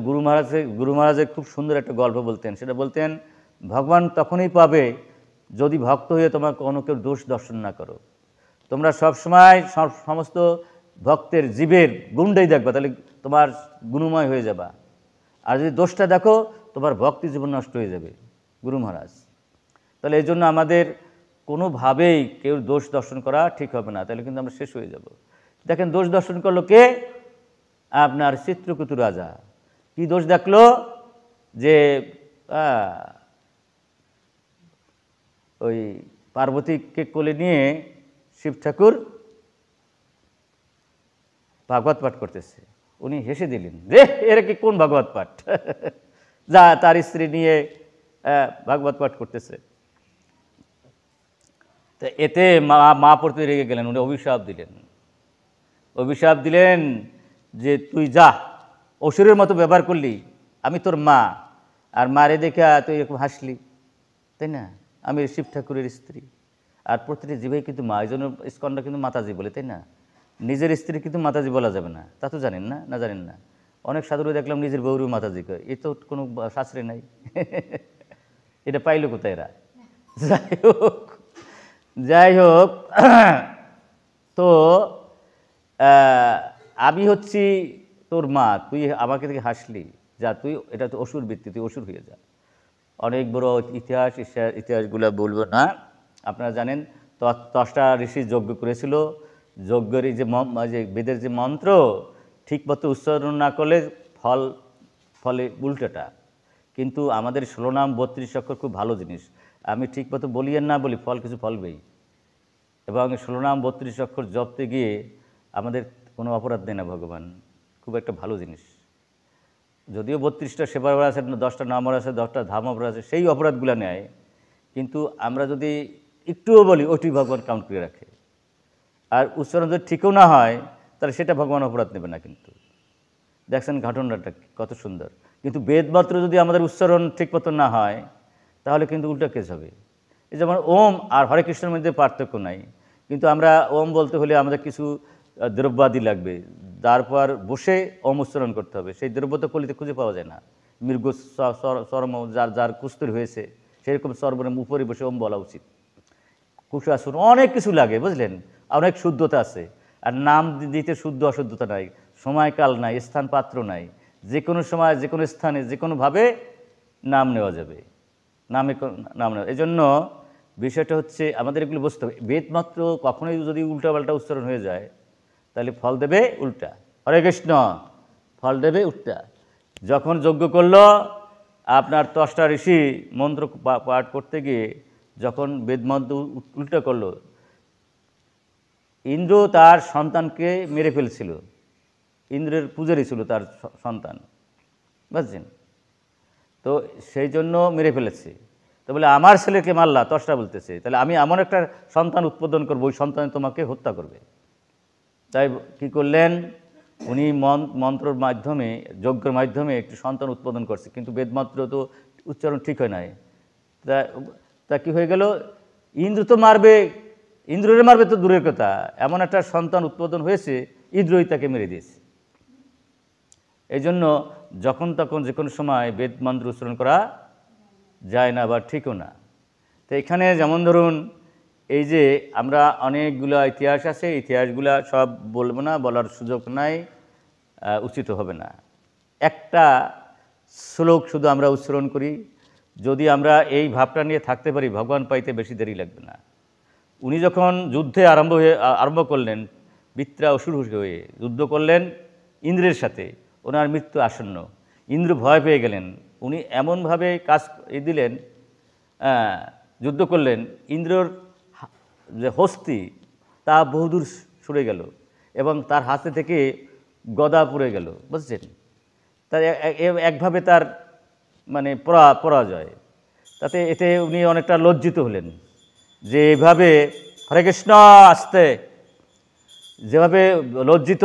গুরু মহারাজের খুব সুন্দর একটা গল্প বলতেন। সেটা বলতেন, ভগবান তখনই পাবে যদি ভক্ত হয়ে তোমার কোনো কেউ দোষ দর্শন না করো। তোমরা সবসময় সমস্ত ভক্তের জীবের গুণটাই দেখবা, তাহলে তোমার গুণময় হয়ে যাবা। আর যদি দোষটা দেখো, তোমার ভক্তি জীবন নষ্ট হয়ে যাবে। গুরু মহারাজ। তাহলে এই জন্য আমাদের কোনোভাবেই কেউ দোষ দর্শন করা ঠিক হবে না, তাহলে কিন্তু আমরা শেষ হয়ে যাব। দেখেন, দোষ দর্শন করলো কে? আপনার চিত্রকেতু রাজা। কি দোষ দেখলো? যে ওই পার্বতীকে কোলে নিয়ে শিব ঠাকুর ভাগবত পাঠ করতেছে। উনি হেসে দিলেন, রে এরা কি কোন ভাগবত পাঠ? যা তার স্ত্রী নিয়ে ভাগবত পাঠ করতেছে। তো এতে মা পড়তে রেগে গেলেন, উনি অভিশাপ দিলেন যে তুই যা, অসুরের মতো ব্যবহার করলি, আমি তোর মা, আর মারে দেখা তুই এরকম হাসলি, তাই না? আমি শিব ঠাকুরের স্ত্রী, আর প্রতিটি জীবেই কিন্তু মা। এই জন্য ইস্কনটা কিন্তু মাতাজি বলে, তাই না? নিজের স্ত্রী কিন্তু মাতাজি বলা যাবে না, তা তো জানেন না? না জানেন না? অনেক সাধুরা দেখলাম নিজের বউরও মাতাজি কয়, এ তো কোনো শাস্ত্রে নাই। এটা পাইল কোথায় এরা? যাই হোক, তো আমি হচ্ছি তোর মা, তুই আমাকে থেকে হাসলি, যা তুই, এটা তো অসুর বৃত্তি, তুই অসুর হয়ে যা। অনেক বড় ইতিহাসগুলো বলবো না। আপনারা জানেন ত্বষ্টা ঋষি যজ্ঞ করেছিল। যজ্ঞের যে বেদের যে মন্ত্র ঠিকমতো উচ্চারণ না করলে ফলে উল্টোটা। কিন্তু আমাদের 16 নাম 32 অক্ষর খুব ভালো জিনিস। আমি ঠিকমতো বলি আর না বলি, কিছু ফলবেই। এবং 16 নাম 32 অক্ষর জপতে গিয়ে আমাদের কোনো অপরাধ নেই না ভগবান। খুব একটা ভালো জিনিস। যদিও 32টা সেবার আছে, 10টা নামর আছে, 10টা ধামর আছে, সেই অপরাধগুলো নেয়। কিন্তু আমরা যদি একটুও বলি, ওটি ভগবান কাউন্ট করে রাখে। আর উচ্চারণ যদি ঠিকও না হয়, তাহলে সেটা ভগবান অপরাধ নেবে না। কিন্তু দেখছেন ঘটনাটা কত সুন্দর। কিন্তু বেদমাত্র যদি আমাদের উচ্চারণ ঠিকমতো না হয়, তাহলে কিন্তু উল্টা কেস হবে। এই যেমন ওম আর হরে কৃষ্ণের মধ্যে পার্থক্য নাই, কিন্তু আমরা ওম বলতে হলে আমাদের কিছু দ্রব্যাদি লাগবে, তারপর বসে ওম উচ্চারণ করতে হবে। সেই দ্রব্য তো কলিতে খুঁজে পাওয়া যায় না। মৃগ চর্ম যার কুস্তুরি হয়েছে, সেরকম চর্মের উপরে বসে ওম বলা উচিত। কুশাসন অনেক কিছু লাগে, বুঝলেন? অনেক শুদ্ধতা আছে। আর নাম দিতে শুদ্ধ অশুদ্ধতা নাই, সময়কাল নাই, স্থান পাত্র নাই। যে কোনো সময়, যে কোনো স্থানে, যে কোনোভাবে নাম নেওয়া যাবে। নাম নেওয়া। এই জন্য বিষয়টা হচ্ছে আমাদের এগুলো বুঝতে হবে। বেদমাত্র কখনোই যদি উল্টাপাল্টা উচ্চারণ হয়ে যায়, তাহলে ফল দেবে উল্টা। হরে কৃষ্ণ, ফল দেবে উল্টা। যখন যজ্ঞ করলো আপনার ত্বষ্টা ঋষি মন্ত্র পাঠ করতে গিয়ে যখন বেদমন্ত্র উল্টা করলো, ইন্দ্র তার সন্তানকে মেরে ফেলছিল। ইন্দ্রের পূজারী ছিল তার সন্তান, বুঝছেন? তো সেই জন্য মেরে ফেলেছে। তো বলে আমার ছেলেকে মারলা, ত্বষ্টা বলতেছে, তাহলে আমি এমন একটা সন্তান উৎপাদন করবো, ওই সন্তান তোমাকে হত্যা করবে। তাই কি করলেন? উনি মন্ত্রের মাধ্যমে, যজ্ঞের মাধ্যমে একটি সন্তান উৎপাদন করছে। কিন্তু বেদমন্ত্র তো উচ্চারণ ঠিক হয় নাই। তা কি হয়ে গেল? ইন্দ্র তো মারবে, ইন্দ্রের মারবে তো দূরের কথা, এমন একটা সন্তান উৎপাদন হয়েছে, ইন্দ্রই তাকে মেরে দিয়েছে। এই জন্য যখন তখন যে কোনো সময় বেদ মন্ত্র উচ্চারণ করা যায় না, বা ঠিকও না। তো এখানে যেমন ধরুন, এই যে আমরা অনেকগুলো ইতিহাস আছে, ইতিহাসগুলা সব বলবো না, বলার সুযোগ নাই, উচিত হবে না। একটা শ্লোক শুধু আমরা উচ্চারণ করি। যদি আমরা এই ভাবটা নিয়ে থাকতে পারি, ভগবান পাইতে বেশি দেরি লাগবে না। উনি যখন যুদ্ধে আরম্ভ করলেন, বৃত্রা অসুর হয়ে যুদ্ধ করলেন ইন্দ্রের সাথে, ওনার মৃত্যু আসন্ন। ইন্দ্র ভয় পেয়ে গেলেন, উনি এমনভাবে কাজ দিলেন, যুদ্ধ করলেন, ইন্দ্রর যে হস্তি তা বহুদূর সরে গেল এবং তার হাতে থেকে গদা পড়ে গেল, বুঝছেন? তার একভাবে তার মানে পরাজয়। তাতে এতে উনি অনেকটা লজ্জিত হলেন যে এভাবে, হরে কৃষ্ণ, আসতে যেভাবে লজ্জিত,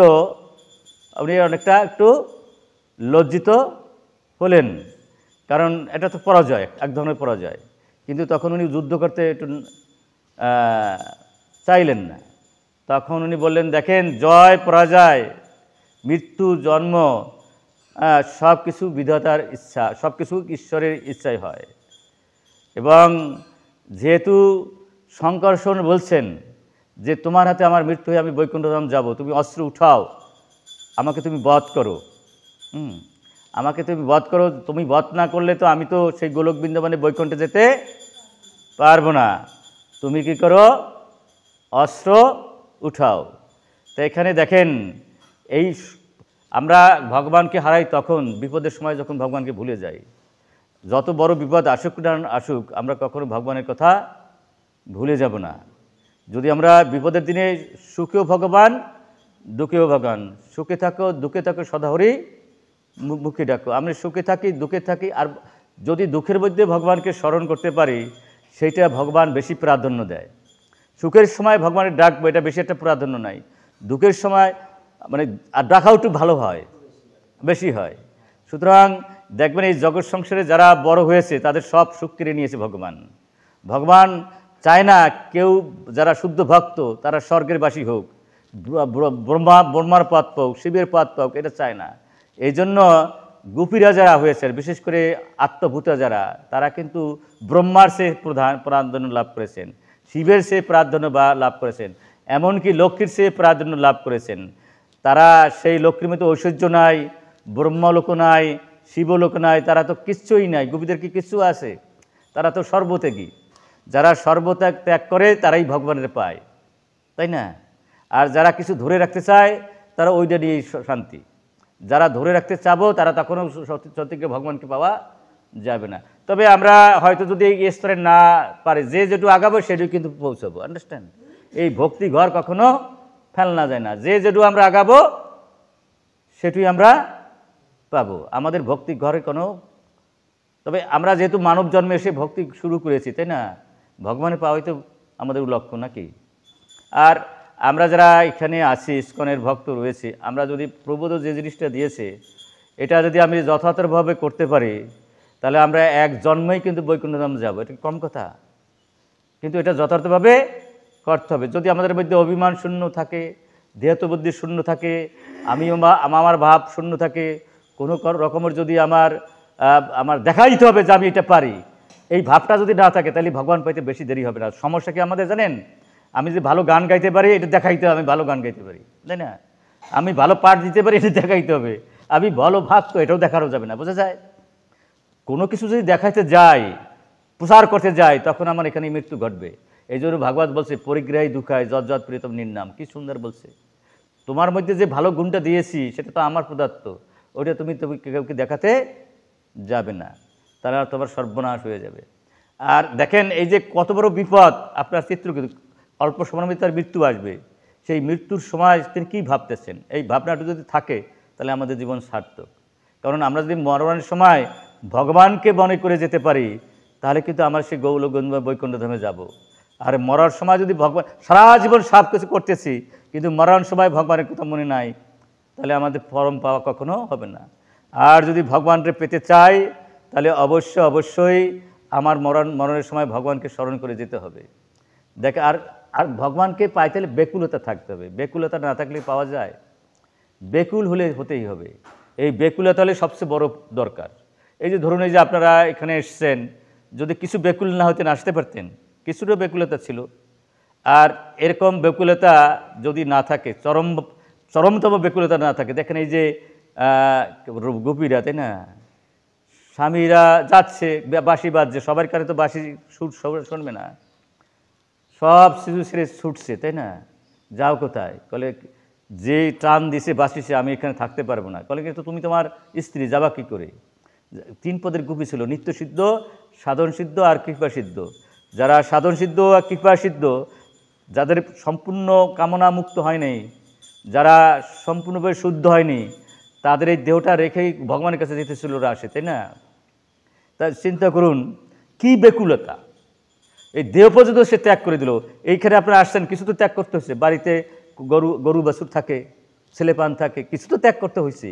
উনি অনেকটা একটু লজ্জিত হলেন, কারণ এটা তো পরাজয়, এক ধরনের পরাজয়। কিন্তু তখন উনি যুদ্ধ করতে একটু চাইলেন না। তখন উনি বললেন, দেখেন, জয় পরাজয়, মৃত্যু জন্ম সব কিছু বিধাতার ইচ্ছা, সব কিছু ঈশ্বরের ইচ্ছাই হয়। এবং যেহেতু শঙ্কর্ষণ বলছেন যে তোমার হাতে আমার মৃত্যু হয়ে আমি বৈকুণ্ঠধাম যাব, তুমি অস্ত্র উঠাও, আমাকে তুমি বধ করো, আমাকে তুমি বধ করো। তুমি বধ না করলে তো আমি তো সেই গোলক বৃন্দাবনে বৈকুণ্ঠে যেতে পারবো না। তুমি কি করো, অস্ত্র উঠাও। তো এখানে দেখেন, এই আমরা ভগবানকে হারাই তখন বিপদের সময়, যখন ভগবানকে ভুলে যাই। যত বড় বিপদ আসুক না আসুক, আমরা কখনো ভগবানের কথা ভুলে যাব না। যদি আমরা বিপদের দিনে সুখেও ভগবান, দুঃখেও ভগবান, সুখে থাকো দুঃখে থাকো সদাহরি মুখে ডাকো। আমরা সুখে থাকি দুঃখে থাকি, আর যদি দুঃখের মধ্যে ভগবানকে স্মরণ করতে পারি, সেইটা ভগবান বেশি প্রাধান্য দেয়। সুখের সময় ভগবানের ডাকবো, এটা বেশি একটা প্রাধান্য নাই। দুঃখের সময় মানে আর ডাকাও একটু ভালো হয়, বেশি হয়। সুতরাং দেখবেন, এই জগৎ সংসারে যারা বড় হয়েছে তাদের সব সুখ কেড়ে নিয়েছে ভগবান। ভগবান চায় না কেউ, যারা শুদ্ধ ভক্ত তারা স্বর্গের বাসী হোক, ব্রহ্মার পথ পাওক, শিবের পথ পাওক, এটা চায় না। এই জন্য গোপীরা যারা হয়েছেন, বিশেষ করে আত্মভূতা যারা, তারা কিন্তু ব্রহ্মার সে প্রাধান্য লাভ করেছেন, শিবের সে প্রাধান্য লাভ করেছেন, এমনকি লক্ষ্মীর সে প্রাধান্য লাভ করেছেন। তারা সেই লক্ষ্মীর মতো ঐশ্বর্য নাই, ব্রহ্মলোক নাই, শিবলোক নাই, তারা তো কিচ্ছুই নাই। গোপীদের কি কিচ্ছু আছে? তারা তো সর্বত্যাগী। যারা সর্বত্যাগ ত্যাগ করে তারাই ভগবানের পায়, তাই না? আর যারা কিছু ধরে রাখতে চায় তারা ওইটা নিয়েই শান্তি। যারা ধরে রাখতে চাবো তারা তখনও সত্যিকে ভগবানকে পাওয়া যাবে না। তবে আমরা হয়তো যদি এই স্তরে না পারি, যে যেটু আগাবো সেটু কিন্তু পৌঁছাবো। আন্ডারস্ট্যান্ড? এই ভক্তি ঘর কখনো ফেলনা যায় না। যে যেটু আমরা আগাবো সেটুই আমরা পাবো। আমাদের ভক্তি ঘরে কোনো, তবে আমরা যেহেতু মানব জন্মে এসে ভক্তি শুরু করেছি, তাই না? ভগবানের পাওয়াই তো আমাদের লক্ষ্য নাকি? আর আমরা যারা এখানে আছি, ইস্কনের ভক্ত রয়েছে, আমরা যদি প্রভু যে জিনিসটা দিয়েছে এটা যদি আমি যথাযথভাবে করতে পারি, তাহলে আমরা এক জন্মেই কিন্তু বৈকুণ্ঠধাম যাব। এটা কম কথা, কিন্তু এটা যথাযথভাবে করতে হবে। যদি আমাদের মধ্যে অভিমান শূন্য থাকে, দেহতবুদ্ধি শূন্য থাকে, আমার ভাব শূন্য থাকে, কোনো রকমের যদি আমার দেখাইতে হবে যে আমি এটা পারি, এই ভাবটা যদি না থাকে, তাহলে ভগবান পাইতে বেশি দেরি হবে না। সমস্যা কি আমাদের জানেন? আমি যে ভালো গান গাইতে পারি, এটা দেখাইতে হবে আমি ভালো গান গাইতে পারি, তাই না? আমি ভালো পাঠ দিতে পারি, এটা দেখাইতে হবে। আমি ভালো ভক্ত, এটাও দেখানো যাবে না, বোঝা যায়? কোনো কিছু যদি দেখাইতে যাই, প্রচার করতে যাই, তখন আমার এখানে মৃত্যু ঘটবে। এই জন্য ভাগবত বলছে, পরিগ্রাহী দুঃখায় যৎ যৎ প্রীতম নির্নাম। কি সুন্দর বলছে! তোমার মধ্যে যে ভালো গুণটা দিয়েছি সেটা তো আমার প্রদত্ত, ওইটা তুমি কাউকে দেখাতে যাবে না, তাহলে তোমার সর্বনাশ হয়ে যাবে। আর দেখেন, এই যে কত বড় বিপদ আপনার চিত্রকে, অল্প সময়ের মধ্যে তার মৃত্যু আসবে। সেই মৃত্যুর সময় তিনি কী ভাবতেছেন, এই ভাবনাটা যদি থাকে তাহলে আমাদের জীবন সার্থক। কারণ আমরা যদি মরণের সময় ভগবানকে মনে করে যেতে পারি, তাহলে কিন্তু আমরা সেই গৌলোক বৈকুণ্ঠধামে যাব। আর মরার সময় যদি ভগবান, সারা জীবন সব কিছু করতেছি কিন্তু মরণ সময় ভগবানের কথা মনে নাই, তাহলে আমাদের পরম পাওয়া কখনো হবে না। আর যদি ভগবানকে পেতে চাই, তাহলে অবশ্যই আমার মরণের সময় ভগবানকে স্মরণ করে যেতে হবে। দেখে আর ভগবানকে পাইতে হলে বেকুলতা থাকতে হবে। বেকুলতা না থাকলে পাওয়া যায়? বেকুল হতেই হবে। এই বেকুলতা হলে সবচেয়ে বড় দরকার। এই যে ধরুন, এই যে আপনারা এখানে এসছেন, যদি কিছু বেকুল না হতেন, আসতে পারতেন? কিছুটা বেকুলতা ছিল। আর এরকম বেকুলতা যদি না থাকে, চরমতম বেকুলতা না থাকে, দেখেন এই যে গোপীরা, তাই না, স্বামীরা যাচ্ছে বাঁশি বাজছে, সবার কাছে তো বাঁশি সুর শুনবে না, সব শিশু ছেড়ে ছুটছে, তাই না? যাও কোথায়? বলে যে টান দিছে বাসিছে আমি এখানে থাকতে পারবো না, বলে কিন্তু তুমি তোমার স্ত্রী যাবা কী করে। 3 পদের গুপি ছিল, নিত্য সিদ্ধ, সাধন সিদ্ধ আর কৃপা সিদ্ধ। যারা সাধন সিদ্ধ আর কৃপা সিদ্ধ, যাদের সম্পূর্ণ কামনা মুক্ত হয় নাই, যারা সম্পূর্ণভাবে শুদ্ধ হয়নি, তাদের এই দেহটা রেখেই ভগবানের কাছে যেতেছিল আসে, তাই না? তা চিন্তা করুন কি বেকুলতা, এই দেহ পর্যন্ত সে ত্যাগ করে দিল। এইখানে আপনারা আসছেন, কিছু তো ত্যাগ করতে হচ্ছে, বাড়িতে গরু বাছুর থাকে, ছেলেপান থাকে, কিছু তো ত্যাগ করতে হয়েছে,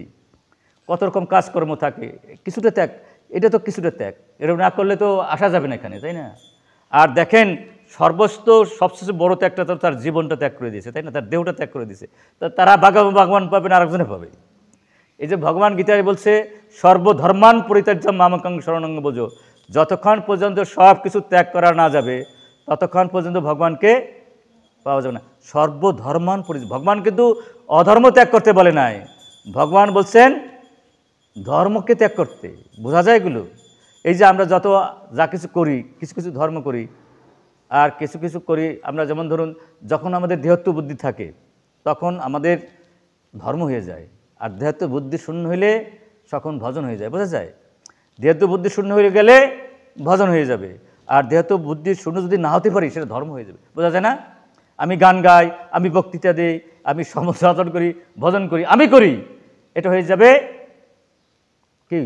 কত রকম কাজকর্ম থাকে, কিছুটা ত্যাগ, এটা তো কিছুটা ত্যাগ, এরকম না করলে তো আসা যাবে না এখানে, তাই না? আর দেখেন সর্বস্ত সবচেয়ে বড় ত্যাগটা তো তার জীবনটা ত্যাগ করে দিয়েছে, তাই না? তার দেহটা ত্যাগ করে দিয়েছে, তারা ভগবান পাবে না, আরেকজনে পাবে। এই যে ভগবান গীতায় বলছে সর্বধর্মান পরিত্যাজ্যম মামেকং শরণং ব্রজ, যতক্ষণ পর্যন্ত সব কিছু ত্যাগ করা না যাবে ততক্ষণ পর্যন্ত ভগবানকে পাওয়া যাবে না। সর্বধর্মান ভগবান কিন্তু অধর্ম ত্যাগ করতে বলে নাই, ভগবান বলছেন ধর্মকে ত্যাগ করতে। বোঝা যায় এগুলো? এই যে আমরা যত যা কিছু করি, কিছু কিছু ধর্ম করি আর কিছু কিছু করি আমরা, যেমন ধরুন যখন আমাদের দেহত্ব বুদ্ধি থাকে তখন আমাদের ধর্ম হয়ে যায়, আর দেহত্ব বুদ্ধি শূন্য হইলে তখন ভজন হয়ে যায়। বোঝা যায়? দেহত্ব বুদ্ধি শূন্য হয়ে গেলে ভজন হয়ে যাবে, আর দেহত্ব বুদ্ধি শূন্য যদি না হতে পারি সেটা ধর্ম হয়ে যাবে। বোঝা যায় না? আমি গান গাই, আমি বক্তৃতা দিই, আমি সমালোচনা করি, ভজন করি, আমি করি, এটা হয়ে যাবে কি?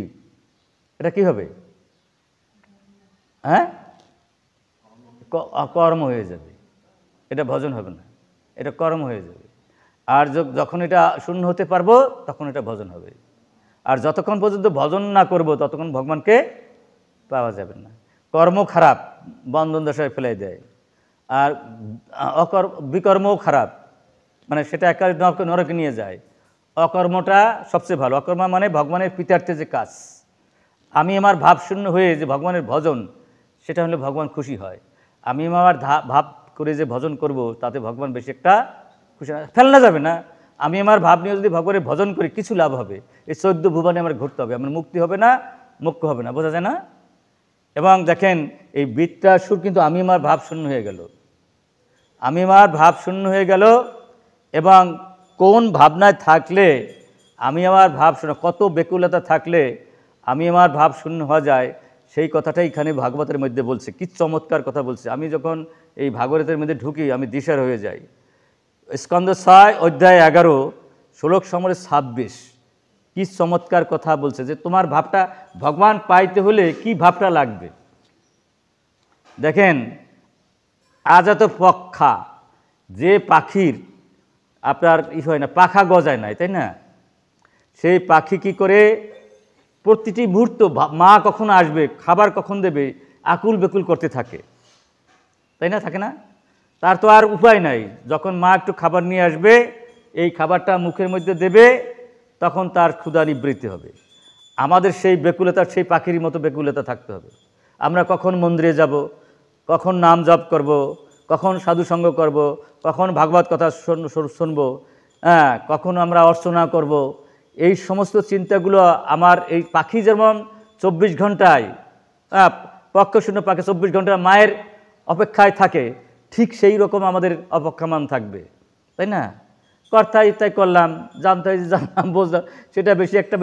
এটা কি হবে? হ্যাঁ, কর্ম হয়ে যাবে, এটা ভজন হবে না, এটা কর্ম হয়ে যাবে। আর যখন এটা শূন্য হতে পারবো তখন এটা ভজন হবে। আর যতক্ষণ পর্যন্ত ভজন না করব ততক্ষণ ভগবানকে পাওয়া যাবে না। কর্ম খারাপ, বন্ধন দশায় ফেলাই দেয়, আর বিকর্মও খারাপ, মানে সেটা একার নরকে নিয়ে যায়। অকর্মটা সবচেয়ে ভালো। অকর্ম মানে ভগবানের প্রীতার্থে যে কাজ। আমি আমার ভাব শূন্য হয়ে যে ভগবানের ভজন, সেটা হলে ভগবান খুশি হয়। আমি আমার ভাব করে যে ভজন করব তাতে ভগবান বেশি একটা খুশি ফেলনা যাবে না। আমি আমার ভাব নিয়ে যদি ভগবানের ভজন করি কিছু লাভ হবে, এই 14 ভুবনে আমার ঘুরতে হবে, আমার মুক্তি হবে না, মোক্ষ হবে না। বোঝা যায় না? এবং দেখেন এই বৃত্রাসুর কিন্তু আমি আমার ভাব শূন্য হয়ে গেল, আমি আমার ভাব শূন্য হয়ে গেল। এবং কোন ভাবনায় থাকলে আমি আমার ভাব শূন্য, কত বেকুলতা থাকলে আমি আমার ভাব শূন্য হওয়া যায়, সেই কথাটাই এখানে ভাগবতের মধ্যে বলছে। কি চমৎকার কথা বলছে। আমি যখন এই ভাগবতের মধ্যে ঢুকি আমি দিশার হয়ে যাই। স্কন্দ 6 অধ্যায় 11 শ্লোক নম্বর 26 কি চমৎকার কথা বলছে, যে তোমার ভাবটা ভগবান পাইতে হলে কি ভাবটা লাগবে। দেখেন আজাত পক্ষা, যে পাখির আপনার হয় না, পাখা গজায় নাই, তাই না? সেই পাখি কি করে প্রতিটি মুহূর্ত মা কখন আসবে, খাবার কখন দেবে, আকুল বেকুল করতে থাকে, তাই না? থাকে না? তার তো আর উপায় নাই, যখন মা একটু খাবার নিয়ে আসবে, এই খাবারটা মুখের মধ্যে দেবে, তখন তার ক্ষুধা নিবৃত্তি হবে। আমাদের সেই বেকুলতা, সেই পাখির মতো বেকুলতা থাকতে হবে। আমরা কখন মন্দিরে যাব, কখন নাম জপ করব, কখন সাধুসঙ্গ করব, কখন ভাগবত কথা শুনবো, হ্যাঁ, কখন আমরা অর্চনা করব, এই সমস্ত চিন্তাগুলো আমার এই পাখি যেমন 24 ঘন্টায় পক্ষ শূন্য পাখি 24 ঘন্টা মায়ের অপেক্ষায় থাকে, ঠিক সেই রকম আমাদের অপেক্ষামান থাকবে, তাই না? কর্তাই তাই করলাম, জানতে জানলাম, বুঝলাম, সেটা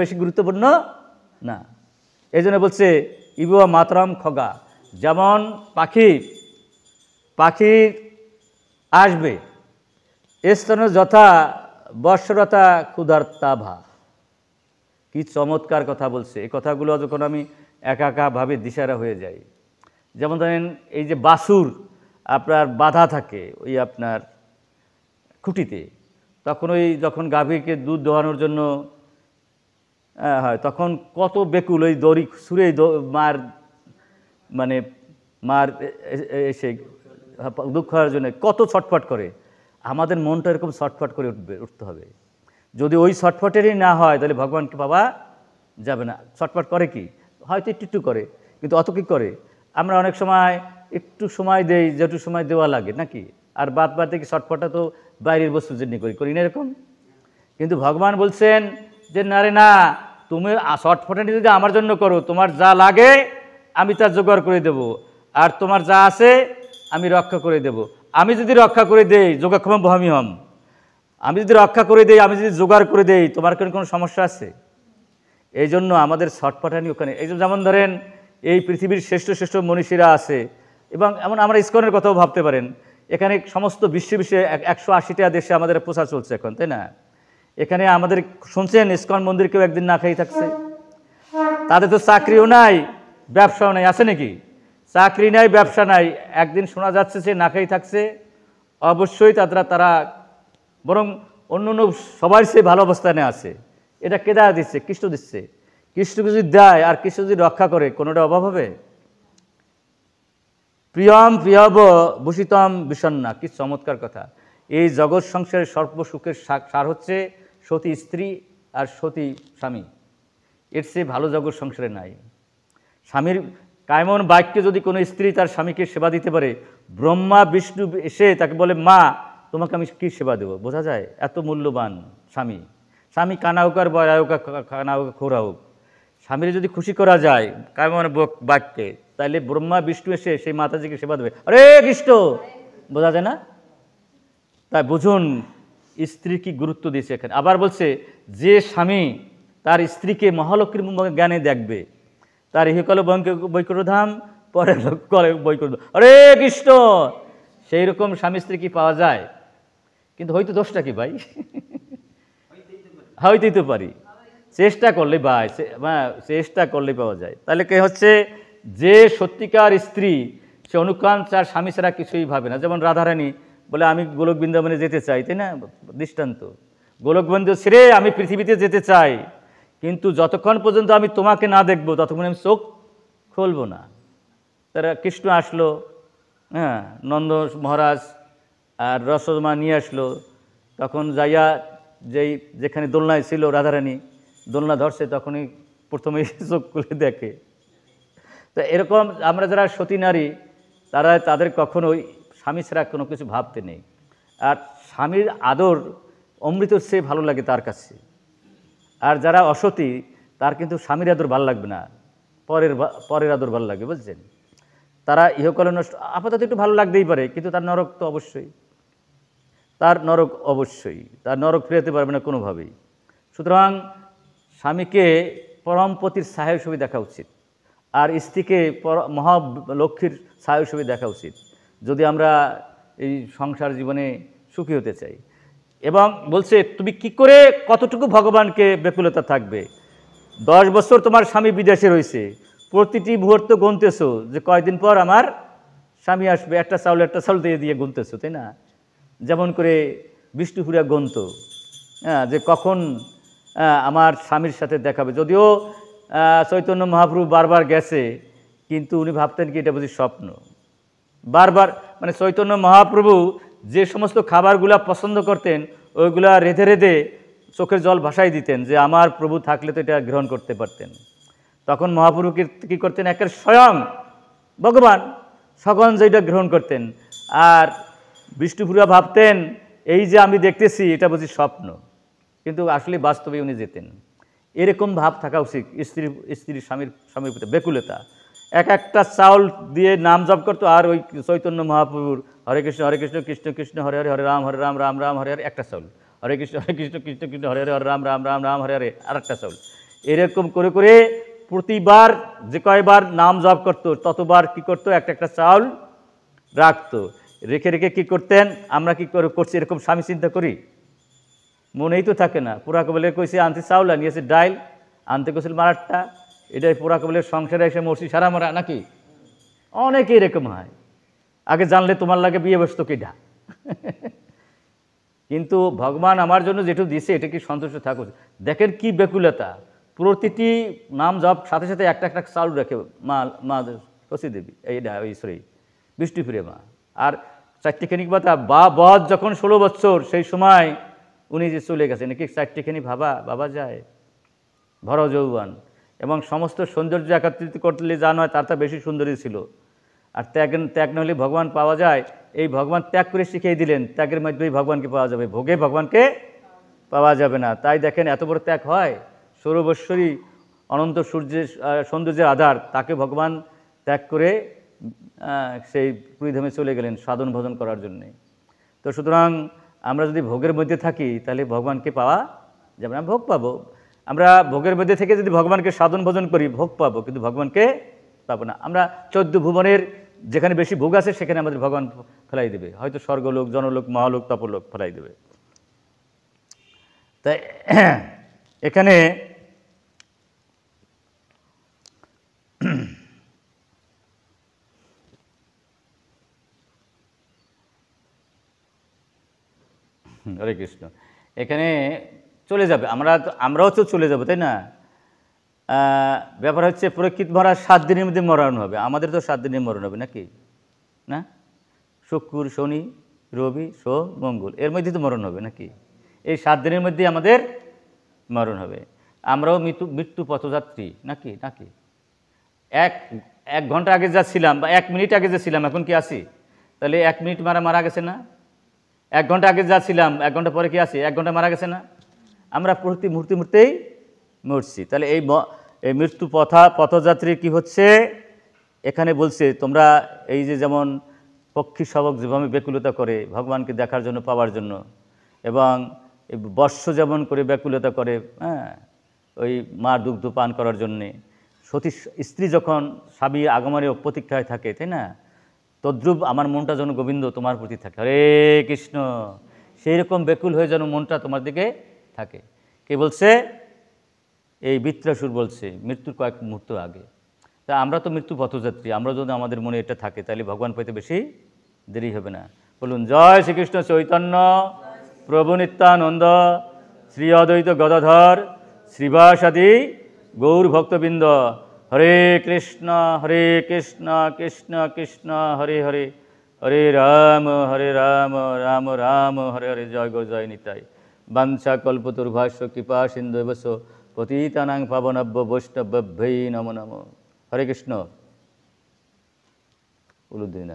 বেশি গুরুত্বপূর্ণ না। এই জন্য বলছে ইবুয়া মাতরম খগা, যেমন পাখি আসবে, স্তন যথা বর্ষরতা ক্ষুধার্তাভা। কি চমৎকার কথা বলছে। এই কথাগুলো যখন আমি একা একাভাবে দিশারা হয়ে যাই, যেমন ধরেন এই যে বাছুর আপনার বাধা থাকে ওই আপনার খুঁটিতে, তখন ওই যখন গাভীকে দুধ দোয়ানোর জন্য হয়, তখন কত বেকুল, ওই দড়ি ছুঁড়ে মার এসে দুঃখ হওয়ার জন্য কত ছটফট করে। আমাদের মনটা এরকম ছটফট করে উঠতে হবে। যদি ওই ছটফটেরই না হয় তাহলে ভগবানকে পাওয়া যাবে না। ছটফট করে কি, হয়তো একটু করে, কিন্তু অত কি করে, আমরা অনেক সময় একটু সময় দেই, যেটু সময় দেওয়া লাগে নাকি, আর বাদ কি ছটফটা তো বাইরের বস্তুর জন্য করি না এরকম। কিন্তু ভগবান বলছেন যে না রে না, তুমি ছটফটানি যদি আমার জন্য করো, তোমার যা লাগে আমি তার জোগাড় করে দেব, আর তোমার যা আছে আমি রক্ষা করে দেব। আমি যদি রক্ষা করে দেই যোগাক্ষম বহামি হম, আমি যদি রক্ষা করে দেই, আমি যদি জোগাড় করে দেই, তোমার কোনো সমস্যা আছে? এই জন্য আমাদের ছটফটানি ওখানে। এই যেমন ধরেন এই পৃথিবীর শ্রেষ্ঠ শ্রেষ্ঠ মনীষীরা আছে, এবং এমন আমরা ইসকনের কথাও ভাবতে পারেন। এখানে সমস্ত বিশ্বে 180টা দেশে আমাদের প্রচার চলছে এখন, তাই না? এখানে আমাদের শুনছেন ইসকন মন্দির কেউ একদিন না খাই থাকছে? তাদের তো চাকরিও নাই, ব্যবসাও নাই, আছে নাকি? চাকরি নাই, ব্যবসা নাই, একদিন শোনা যাচ্ছে যে না খাই থাকছে। অবশ্যই তারা বরং অন্য অন্য সবার সে ভালো অবস্থানে আছে। এটা কে দেয়া দিচ্ছে? কৃষ্ণ দিচ্ছে। কৃষ্ণকে যদি দেয় আর কৃষ্ণ যদি রক্ষা করে, কোনোটা অভাব হবে? প্রিয়ম প্রিয়ব ভূষিতম বিষণ্ণা, কি চমৎকার কথা। এই জগৎ সংসারের সর্বসুখের সার হচ্ছে সতী স্ত্রী আর সতী স্বামী। এর চেয়ে ভালো জগৎ সংসারে নাই। স্বামীর কায়মন বাক্যে যদি কোনো স্ত্রী তার স্বামীকে সেবা দিতে পারে, ব্রহ্মা বিষ্ণু এসে তাকে বলে, মা তোমাকে আমি কী সেবা দেবো? বোঝা যায় এত মূল্যবান স্বামী। স্বামী কানা হোক আর বয়া হোক, কানা হোক খোরা হোক, স্বামীর যদি খুশি করা যায় কায়মন বাক্যে, তাইলে ব্রহ্মা বিষ্ণু এসে সেই মাতাজিকে সেবা দেবে। আরে কৃষ্ণ, বোঝা যায় না? তাই বুঝুন স্ত্রী কি গুরুত্ব দিয়েছে এখানে। আবার বলছে, যে স্বামী তার স্ত্রীকে মহালক্ষ্মীর জ্ঞানে দেখবে, তার ইহকাল বৈকুণ্ঠধাম, পরে কলে বৈকুণ্ঠ। আরে কৃষ্ণ, সেই রকম স্বামী স্ত্রী কি পাওয়া যায়? কিন্তু হয়তো দোষটা কি ভাই? হয়তোই তো পারি, চেষ্টা করলে ভাই, চেষ্টা করলে পাওয়া যায়। তাহলে কে হচ্ছে যে সত্যিকার স্ত্রী, সে অনুকান তার স্বামী ছাড়া কিছুই ভাবে না। যেমন রাধারানী বলে, আমি গোলক বৃন্দাবনে যেতে চাই, তাই না? দৃষ্টান্ত। গোলক বৃন্দাবন ছেড়ে আমি পৃথিবীতে যেতে চাই, কিন্তু যতক্ষণ পর্যন্ত আমি তোমাকে না দেখবো ততক্ষণ আমি চোখ খুলবো না। তারা কৃষ্ণ আসলো, হ্যাঁ, নন্দ মহারাজ আর রসদমা নিয়ে আসলো। তখন যাইয়া যেখানে দোলনায় ছিল রাধারানী, দোলনা ধরছে, তখনই প্রথমেই চোখ খুলে দেখে। তো এরকম আমরা যারা সতী নারী, তাদের কখনোই স্বামী ছাড়া কোনো কিছু ভাবতে নেই। আর স্বামীর আদর অমৃতর চেয়ে ভালো লাগে তার কাছে। আর যারা অসতী, তার কিন্তু স্বামীর আদর ভালো লাগবে না, পরের আদর ভালো লাগবে, বুঝছেন? তারা ইহকালে নষ্ট, আপাতত একটু ভালো লাগতেই পারে, কিন্তু তার নরক তো অবশ্যই, তার নরক ফিরাতে পারবে না কোনোভাবেই। সুতরাং স্বামীকে পরমপতির ছায়া হিসেবে দেখা উচিত, আর স্ত্রীকে মহালক্ষ্মীর ছায়া হিসেবে দেখা উচিত, যদি আমরা এই সংসার জীবনে সুখী হতে চাই। এবং বলছে, তুমি কি করে কতটুকু ভগবানকে ব্যাকুলতা থাকবে? 10 বছর তোমার স্বামী বিদেশে রয়েছে, প্রতিটি মুহূর্ত গুনতেছো যে কয়দিন পর আমার স্বামী আসবে, একটা চাউল দিয়ে গুনতেছো, তাই না? যেমন করে বিষ্ণুপুরা গুনত, হ্যাঁ, যে কখন আমার স্বামীর সাথে দেখাবে। যদিও চৈতন্য মহাপ্রভু বারবার গেছে, কিন্তু উনি ভাবতেন কি এটা বুঝি স্বপ্ন। বারবার মানে চৈতন্য মহাপ্রভু যে সমস্ত খাবারগুলা পছন্দ করতেন, ওইগুলা রেঁধে রেঁধে চোখের জল ভাসাই দিতেন, যে আমার প্রভু থাকলে তো এটা গ্রহণ করতে পারতেন। তখন মহাপ্রভু কী করতেন? একের স্বয়ং ভগবান সগণ যেটা গ্রহণ করতেন। আর বিষ্ণুপুরা ভাবতেন, এই যে আমি দেখতেছি এটা বুঝি স্বপ্ন, কিন্তু আসলে বাস্তবে উনি যেতেন। এরকম ভাব থাকা উচিত স্ত্রীর স্বামীর প্রতি ব্যাকুলতা। একটা চাউল দিয়ে নাম জপ করতো, আর ওই চৈতন্য মহাপ্রভুর হরে কৃষ্ণ কৃষ্ণ কৃষ্ণ হরে হরে, হরে রাম রাম রাম হরে হরে, একটা চাউল, হরে কৃষ্ণ কৃষ্ণ কৃষ্ণ হরে হরে, হরে রাম রাম রাম হরে হরে, আর একটা চাউল। এরকম করে করে প্রতিবার যে কয়বার নাম জপ করতো, ততবার কি করতো? একটা চাউল রাখতো। রেখে রেখে কি করতেন? আমরা কি করছি এরকম স্বামী চিন্তা করি? মনেই তো থাকে না। পুরা কবলে কইছে আনতে চাউল, আনিয়েছে ডাইল, আনতে কইছিল মারাট্টা, এটাই পুরা কবলের সংসারে এসে মরছি সারা মারা নাকি? অনেকে এরকম হয়। আগে জানলে তোমার লাগে বিয়ে বসতো কিডা। কিন্তু ভগবান আমার জন্য যেটুকু দিছে এটা কি সন্তুষ্ট থাকুক। দেখেন কি ব্যাকুলতা, প্রতিটি নাম জপ সাথে সাথে একটা চাউল রাখে মা শশী দেবী, ওই বিষ্ণুপুরে মা। আর চারটিখানি বধ যখন 16 বছর, সেই সময় উনি যে চলে গেছেন, নাকি চারটিখানি বাবা যায়, ভর যৌবন এবং সমস্ত সৌন্দর্য একত্রিত করলে যা নয় তার বেশি সুন্দরী ছিল। আর ত্যাগ না হলে ভগবান পাওয়া যায়, এই ভগবান ত্যাগ করে শিখিয়ে দিলেন, ত্যাগের মধ্যেই ভগবানকে পাওয়া যাবে, ভোগে ভগবানকে পাওয়া যাবে না। তাই দেখেন এত বড় ত্যাগ হয়। সৌরবশ্বরী অনন্ত সৌন্দর্যের আধার, তাকে ভগবান ত্যাগ করে সেই পুরীধামে চলে গেলেন সাধন ভজন করার জন্যে। তো সুতরাং আমরা যদি ভোগের মধ্যে থাকি তাহলে ভগবানকে পাওয়া যাবে না, ভোগ পাবো। আমরা ভোগের মধ্যে থেকে যদি ভগবানকে সাধন ভজন করি ভোগ পাবো, কিন্তু ভগবানকে পাবো না। আমরা 14 ভুবনের যেখানে বেশি ভোগ আছে সেখানে আমাদের ভগবান ফেলাই দেবে, হয়তো স্বর্গলোক, জনলোক, মহালোক, তপলোক ফেলাই দেবে। তাই এখানে হরে কৃষ্ণ, এখানে চলে যাবে, আমরাও তো চলে যাবো, তাই না? ব্যাপার হচ্ছে প্রকৃত মরা 7 দিনের মধ্যে মরণ হবে, আমাদের তো 7 দিনে মরণ হবে নাকি না? শুক্র, শনি, রবি, সোম, মঙ্গল এর মধ্যে তো মরণ হবে নাকি? এই 7 দিনের মধ্যে আমাদের মরণ হবে। আমরাও মৃত্যু পথযাত্রী নাকি নাকি? এক ঘন্টা আগে যা ছিলাম বা 1 মিনিট আগে যে ছিলাম এখন কি আছি? তাহলে 1 মিনিট মারা গেছে না? 1 ঘন্টা আগে যা ছিলাম 1 ঘন্টা পরে কি আছি? 1 ঘন্টা মারা গেছে না? আমরা প্রতি মুহূর্তেই মরছি। তাহলে এই মৃত্যু পথযাত্রী কি হচ্ছে এখানে বলছে, তোমরা এই যে যেমন পক্ষী শাবক যেভাবে ব্যাকুলতা করে ভগবানকে দেখার জন্য, পাওয়ার জন্য, এবং বর্ষ যেমন করে ব্যাকুলতা করে, হ্যাঁ, ওই মার দুগ্ধ পান করার জন্যে, সতী স্ত্রী যখন স্বামী আগমনের প্রতীক্ষায় থাকে, তাই না, তদ্রূপ আমার মনটা যেন গোবিন্দ তোমার প্রতি থাকে, হরে কৃষ্ণ, সেই রকম ব্যাকুল হয়ে যেন মনটা তোমার দিকে থাকে। কে বলছে? এই বৃত্রাসুর বলছে মৃত্যুর কয়েক মুহূর্ত আগে। তা আমরা তো মৃত্যু পথযাত্রী, আমরা যদি আমাদের মনে এটা থাকে তাহলে ভগবান পেতে বেশি দেরি হবে না। বলুন জয় শ্রীকৃষ্ণ চৈতন্য প্রভু নিত্যানন্দ শ্রী অদ্বৈত গদাধর শ্রীবাসাদি গৌর ভক্তবৃন্দ। হরে কৃষ্ণ কৃষ্ণ কৃষ্ণ হরে হরে, হরে রাম রাম রাম হরে হরে। জয় গো জয় নিতাই। বাঞ্ছা কল্পতরুভাষ্য কৃপা সিন্ধুবশ পতিতানাং পাবনভ্য বৈষ্ণবভ্যৈ নমো নমো। হরে কৃষ্ণ। উলুদ্দিন।